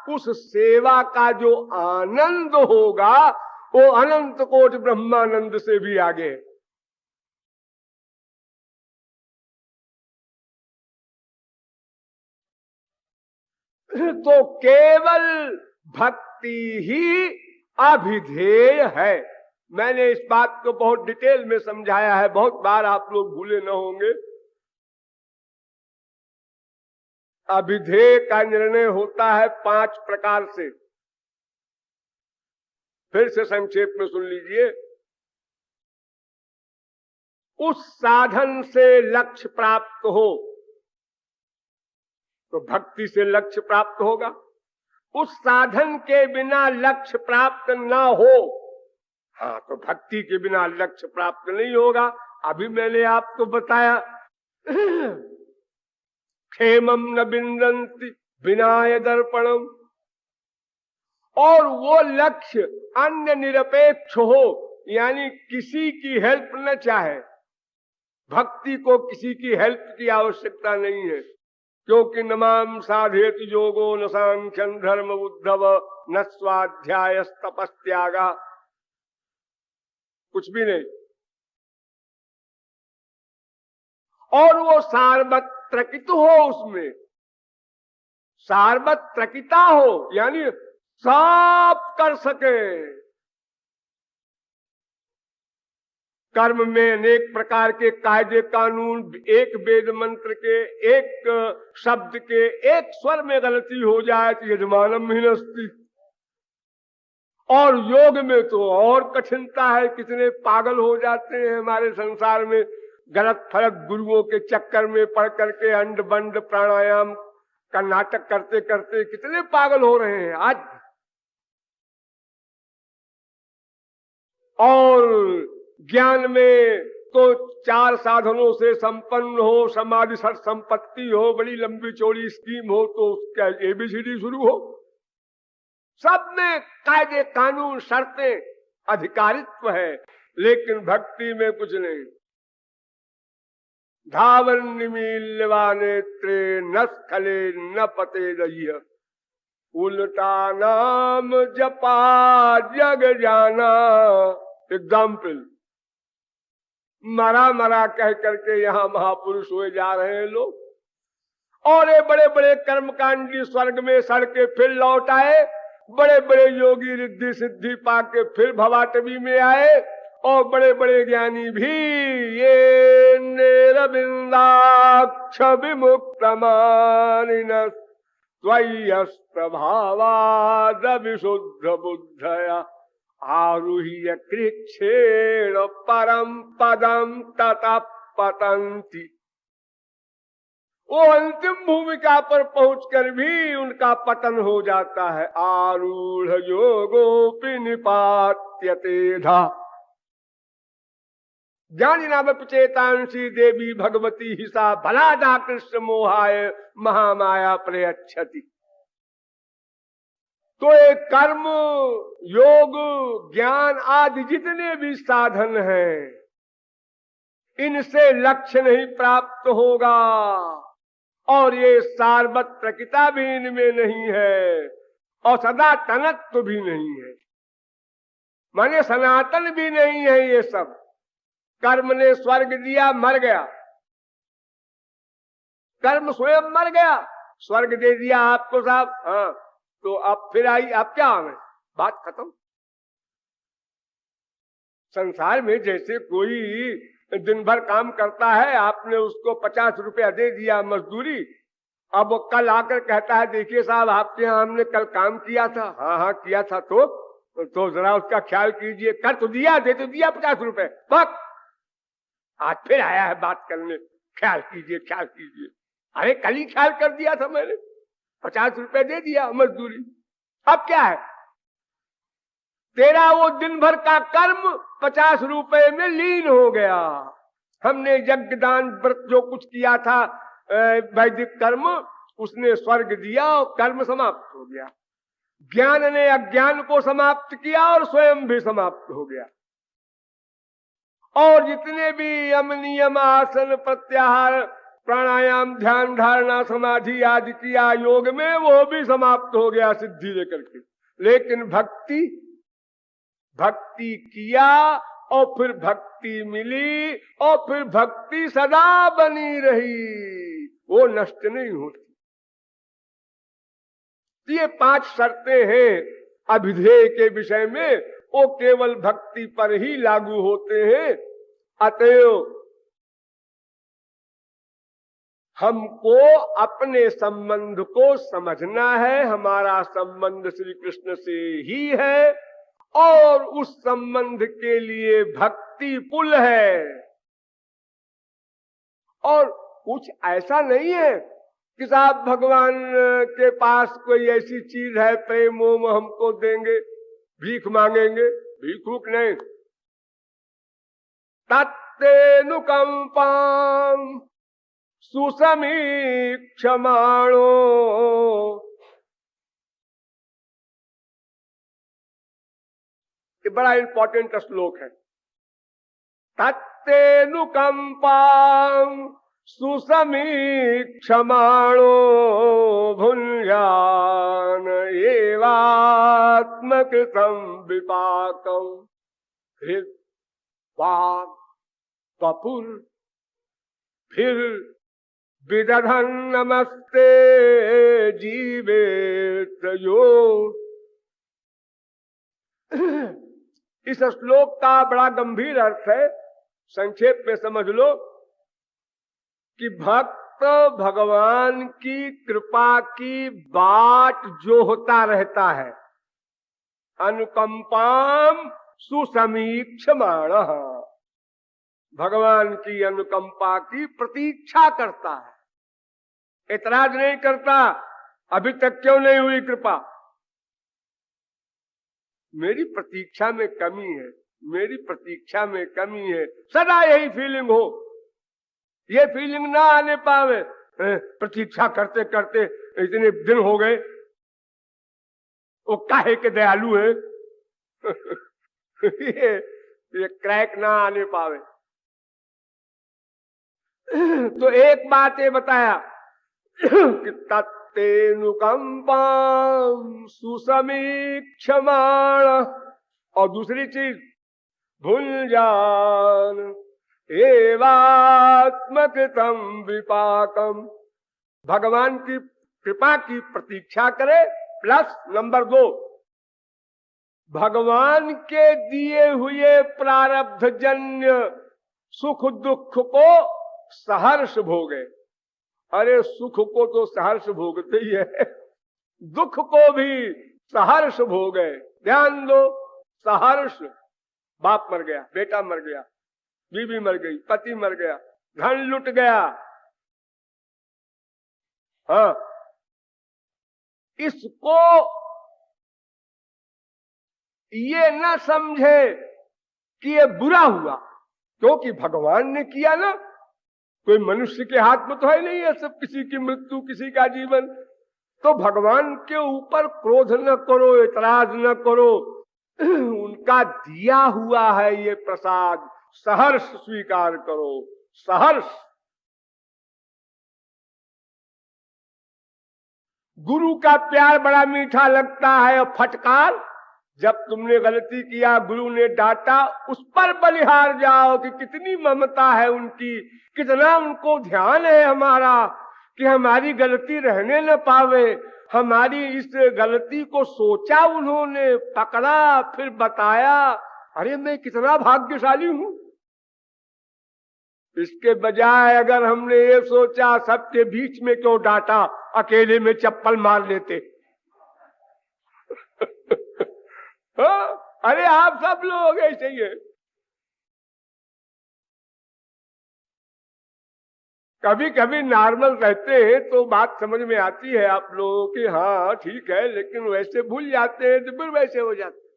उस सेवा का जो आनंद होगा वो अनंत कोटि ब्रह्मानंद से भी आगे है। तो केवल भक्ति ही अभिधेय है। मैंने इस बात को बहुत डिटेल में समझाया है, बहुत बार आप लोग भूले न होंगे। अभिधेय का निर्णय होता है 5 प्रकार से। फिर से संक्षेप में सुन लीजिए। उस साधन से लक्ष्य प्राप्त हो तो भक्ति से लक्ष्य प्राप्त होगा। उस साधन के बिना लक्ष्य प्राप्त ना हो, हाँ, तो भक्ति के बिना लक्ष्य प्राप्त नहीं होगा। अभी मैंने आपको बताया क्षेमम न बिंदन्ति विनाय दर्पणम, और वो लक्ष्य अन्य निरपेक्ष हो, यानी किसी की हेल्प न चाहे। भक्ति को किसी की हेल्प की आवश्यकता नहीं है, क्योंकि न माम साधेत योगो न सांख्यं धर्म उद्धव न स्वाध्याय तपस्त्यागा, कुछ भी नहीं। और वो सार्वत्रकित हो, उसमें सार्वत्रकिता हो, यानी सब कर सके। कर्म में अनेक प्रकार के कायदे कानून, एक वेद मंत्र के, एक शब्द के, एक स्वर में गलती हो जाए तो यजमानम हिनस्ति। और योग में तो और कठिनता है। कितने पागल हो जाते हैं हमारे संसार में, गलत फलत गुरुओं के चक्कर में पढ़ करके अंड बंड प्राणायाम का नाटक करते करते कितने पागल हो रहे हैं आज। और ज्ञान में तो 4 साधनों से संपन्न हो, समाधि सठ संपत्ति हो, बड़ी लंबी चौड़ी स्कीम हो, तो उसका ABCD शुरू हो। सब में कायदे कानून शर्तें अधिकारित्व है, लेकिन भक्ति में कुछ नहीं। धावन निमील्यवा नेत्रे न स्खले न पते दह्य, उल्टा नाम जपा जग जाना। एग्जाम्पल, मरा मरा कह करके यहाँ महापुरुष हुए जा रहे हैं लोग, और ये बड़े बड़े कर्मकांडी स्वर्ग में सड़ के फिर लौट आए, बड़े बड़े योगी रिद्धि सिद्धि पाके फिर भवाटवी में आए, और बड़े बड़े ज्ञानी भी ये निरबिंदाक्ष विमुक्त मानिनः त्वय्यस्प्रभावाद विशुद्ध बुद्धया आरुह्य कृच्छेण परम पदम ततः पतन्ति। वो अंतिम भूमिका पर पहुंचकर भी उनका पतन हो जाता है। आरूढ़ योगोपि निपात्यते धा ज्ञानिनावपिचेतांसी देवी भगवती हिसा भलादा कृष्ण मोहाय महामाया प्रयच्छति। तो ये कर्म, योग, ज्ञान आदि जितने भी साधन हैं, इनसे लक्ष्य नहीं प्राप्त होगा, और ये सार्वत्रकिता भी इनमें नहीं है, और सदा तनत्व भी नहीं है, माने सनातन भी नहीं है। ये सब कर्म ने स्वर्ग दिया, मर गया, कर्म स्वयं मर गया, स्वर्ग दे दिया आपको साहब, हाँ, तो अब फिर आई, अब क्या हमें, बात खत्म। संसार में जैसे कोई दिन भर काम करता है, आपने उसको 50 रुपया दे दिया मजदूरी। अब वो कल आकर कहता है देखिए साहब आपके यहाँ हमने कल काम किया था। हाँ हाँ किया था, तो जरा उसका ख्याल कीजिए। कर तो दिया, दे तो दिया 50 रुपए, बस आज फिर आया है बात करने, ख्याल कीजिए ख्याल कीजिए। अरे कल ही ख्याल कर दिया था मैंने, 50 रुपए दे दिया मजदूरी। अब क्या है, तेरा वो दिन भर का कर्म 50 रुपए में लीन हो गया। हमने यज्ञ दान व्रत जो कुछ किया था वैदिक कर्म, उसने स्वर्ग दिया और कर्म समाप्त हो गया। ज्ञान ने अज्ञान को समाप्त किया और स्वयं भी समाप्त हो गया। और जितने भी यम नियम आसन प्रत्याहार प्राणायाम ध्यान धारणा समाधि आदि किया योग में, वो भी समाप्त हो गया सिद्धि लेकर के। लेकिन भक्ति किया और फिर भक्ति मिली और फिर भक्ति सदा बनी रही, वो नष्ट नहीं होती। ये 5 शर्तें हैं अभिधेय के विषय में, वो केवल भक्ति पर ही लागू होते हैं। अतएव हमको अपने संबंध को समझना है। हमारा संबंध श्री कृष्ण से ही है और उस संबंध के लिए भक्ति पुल है। और कुछ ऐसा नहीं है कि साहब भगवान के पास कोई ऐसी चीज है प्रेम मोम हमको देंगे, भीख मांगेंगे, भीख नहीं। तत्तेनुकंपां सुसमीक्षमाणो, ये बड़ा इंपॉर्टेंट श्लोक है। तत्तेनुकंपां सुसमीक्षमाणो भुञ्जान एवात्मकृतं विपाकं हृद्वाक् वपुर फिर विदधन नमस्ते जीवेत यो। इस श्लोक का बड़ा गंभीर अर्थ है, संक्षेप में समझ लो कि भक्त भगवान की कृपा की बाट जो होता रहता है, अनुकंपाम सुसमीक्षमाणः, भगवान की अनुकंपा की प्रतीक्षा करता है, ऐतराज नहीं करता अभी तक क्यों नहीं हुई कृपा, मेरी प्रतीक्षा में कमी है, मेरी प्रतीक्षा में कमी है। सदा यही फीलिंग हो, ये फीलिंग ना आने पावे, प्रतीक्षा करते करते इतने दिन हो गए, वो काहे के दयालु है ये क्रैक ना आने पावे। तो एक बात ये बताया कि तत्तेनुकंपां सुसमीक्षमाण, और दूसरी चीज भुञ्जान एवात्मकृतं विपाकम, भगवान की कृपा की प्रतीक्षा करे। प्लस नंबर 2, भगवान के दिए हुए प्रारब्ध जन्य सुख दुख को सहर्ष भोगे। अरे सुख को तो सहर्ष भोगते ही है, दुख को भी सहर्ष भोगे। ध्यान दो, सहर्ष, बाप मर गया, बेटा मर गया, बीवी मर गई, पति मर गया, धन लुट गया, हाँ, इसको ये न समझे कि ये बुरा हुआ, क्योंकि भगवान ने किया ना, कोई मनुष्य के हाथ में तो है नहीं है सब, किसी की मृत्यु किसी का जीवन। तो भगवान के ऊपर क्रोध न करो, इतराज न करो, उनका दिया हुआ है ये प्रसाद, सहर्ष स्वीकार करो, सहर्ष। गुरु का प्यार बड़ा मीठा लगता है, और फटकार जब तुमने गलती किया, गुरु ने डांटा, उस पर बलिहार जाओ कि कितनी ममता है उनकी, कितना उनको ध्यान है हमारा कि हमारी गलती रहने न पावे। हमारी इस गलती को सोचा उन्होंने, पकड़ा, फिर बताया। अरे मैं कितना भाग्यशाली हूं। इसके बजाय अगर हमने ये सोचा सबके बीच में क्यों डांटा, अकेले में चप्पल मार लेते। अरे आप सब लोग ऐसे ही है। कभी कभी नॉर्मल रहते हैं तो बात समझ में आती है आप लोगों की, हाँ ठीक है, लेकिन वैसे भूल जाते हैं तो फिर वैसे हो जाते हैं।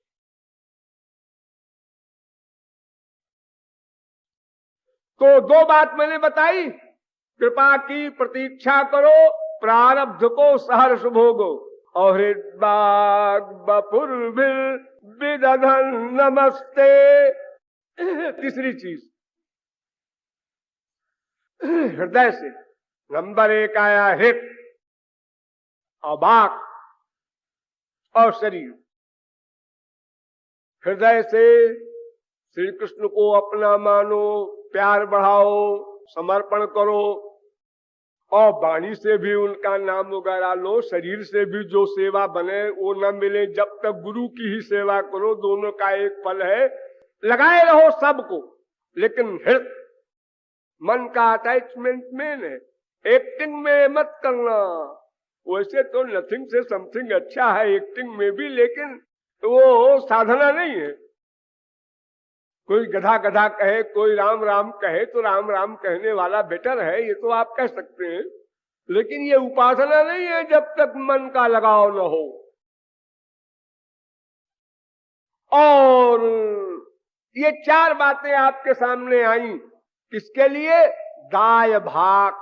तो दो बात मैंने बताई, कृपा की प्रतीक्षा करो, प्रारब्ध को सहर्ष भोगो, और विदधन नमस्ते। तीसरी चीज हृदय से। नंबर 1 आया हित और वाक और शरीर। हृदय से श्री कृष्ण को अपना मानो, प्यार बढ़ाओ, समर्पण करो, और वाणी से भी उनका नाम वगैरह लो। शरीर से भी जो सेवा बने वो न मिले जब तक गुरु की ही सेवा करो, दोनों का एक फल है। लगाए रहो सबको, लेकिन हृदय मन का अटैचमेंट मेन है। एक्टिंग में मत करना। वैसे तो नथिंग से समथिंग अच्छा है एक्टिंग में भी, लेकिन वो साधना नहीं है। कोई गधा गधा कहे, कोई राम राम कहे तो राम राम कहने वाला बेटर है, ये तो आप कह सकते हैं, लेकिन ये उपासना नहीं है जब तक मन का लगाव न हो। और ये 4 बातें आपके सामने आई, किसके लिए? दाय भाग।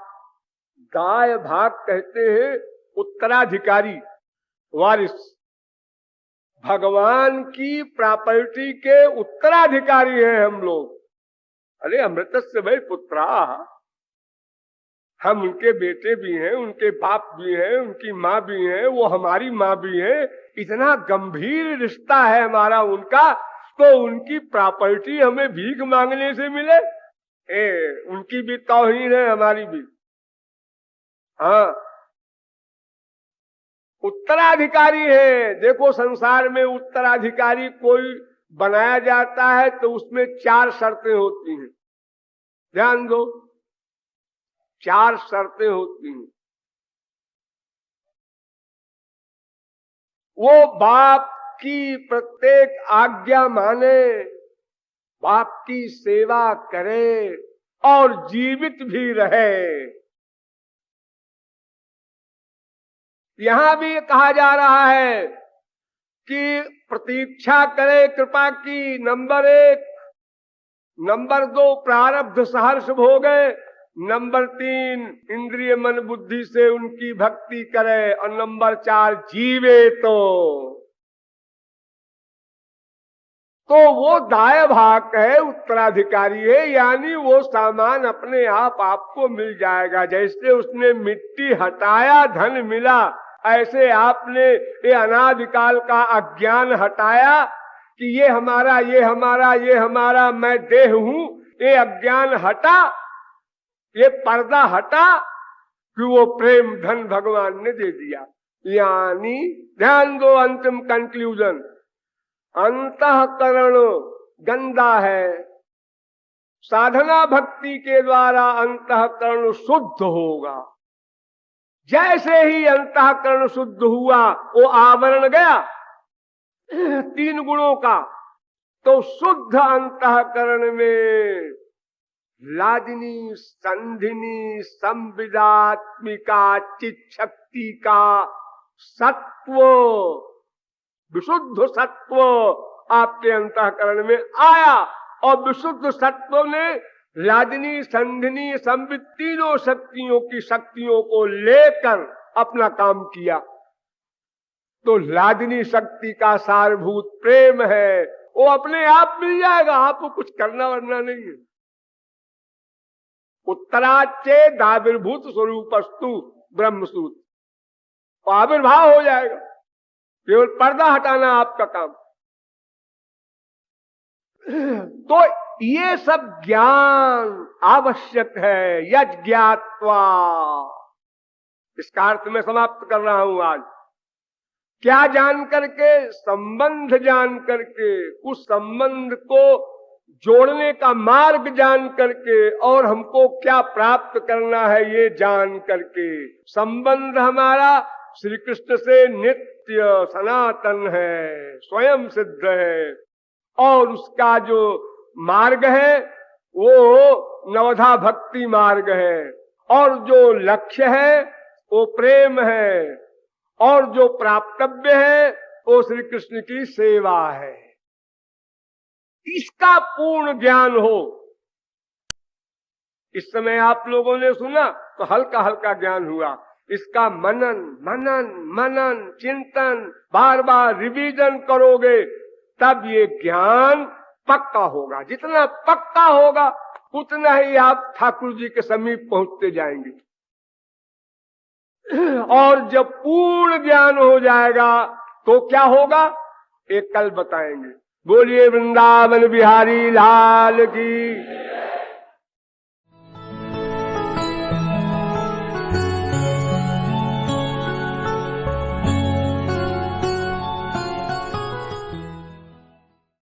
दाय भाग कहते हैं उत्तराधिकारी, वारिस। भगवान की प्रॉपर्टी के उत्तराधिकारी हैं हम लोग। अरे अमृतस्य वै पुत्रा, हम उनके बेटे भी हैं, उनके बाप भी हैं, उनकी माँ भी है, वो हमारी माँ भी है। इतना गंभीर रिश्ता है हमारा उनका, तो उनकी प्रॉपर्टी हमें भीख मांगने से मिले? उनकी भी तौहीन है, हमारी भी। हाँ, उत्तराधिकारी है। देखो संसार में उत्तराधिकारी कोई बनाया जाता है तो उसमें 4 शर्तें होती हैं, ध्यान दो, 4 शर्तें होती हैं। वो बाप की प्रत्येक आज्ञा माने, बाप की सेवा करे और जीवित भी रहे। यहां भी कहा जा रहा है कि प्रतीक्षा करे कृपा की, नंबर 1। नंबर 2 प्रारब्ध सहर्ष भोगे। नंबर 3 इंद्रिय मन बुद्धि से उनकी भक्ति करे। और नंबर 4 जीवे तो वो दाय भाग है, उत्तराधिकारी है, यानी वो सामान अपने आप आपको मिल जाएगा। जैसे उसने मिट्टी हटाया धन मिला, ऐसे आपने ये अनादिकाल का अज्ञान हटाया कि ये हमारा, ये हमारा, ये हमारा, मैं देह हूं, ये अज्ञान हटा, ये पर्दा हटा कि वो प्रेम धन भगवान ने दे दिया। यानी ध्यान दो, अंतिम कंक्लूजन, अंतःकरण गंदा है, साधना भक्ति के द्वारा अंतःकरण शुद्ध होगा। जैसे ही अंतःकरण शुद्ध हुआ, वो आवरण गया 3 गुणों का, तो शुद्ध अंतःकरण में लादिनी संधिनी संविदात्मिका चित्शक्ति का सत्व, विशुद्ध सत्व आपके अंतःकरण में आया। और विशुद्ध सत्व ने लादिनी संधिनी संविद तीनों शक्तियों को लेकर अपना काम किया। तो लादिनी शक्ति का सारभूत प्रेम है, वो अपने आप मिल जाएगा, आपको कुछ करना वरना नहीं है। उत्तराच्चे दाविर्भूत स्वरूपस्तु ब्रह्मसूत्र, आविर्भाव हो जाएगा, केवल पर्दा हटाना आपका काम। तो ये सब ज्ञान आवश्यक है, यज्ञात्वा। इसका अर्थ मैं समाप्त कर रहा हूं आज। क्या जान करके? संबंध जान करके, उस संबंध को जोड़ने का मार्ग जान करके और हमको क्या प्राप्त करना है ये जान करके, संबंध हमारा श्री कृष्ण से नित्य सनातन है, स्वयं सिद्ध है। और उसका जो मार्ग है वो नवधा भक्ति मार्ग है, और जो लक्ष्य है वो प्रेम है, और जो प्राप्तव्य है वो श्री कृष्ण की सेवा है। इसका पूर्ण ज्ञान हो। इस समय आप लोगों ने सुना तो हल्का हल्का ज्ञान हुआ, इसका मनन मनन मनन चिंतन बार बार रिवीजन करोगे तब ये ज्ञान पक्का होगा। जितना पक्का होगा उतना ही आप ठाकुर जी के समीप पहुंचते जाएंगे। और जब पूर्ण ज्ञान हो जाएगा तो क्या होगा ये कल बताएंगे। बोलिए वृंदावन बिहारी लाल की।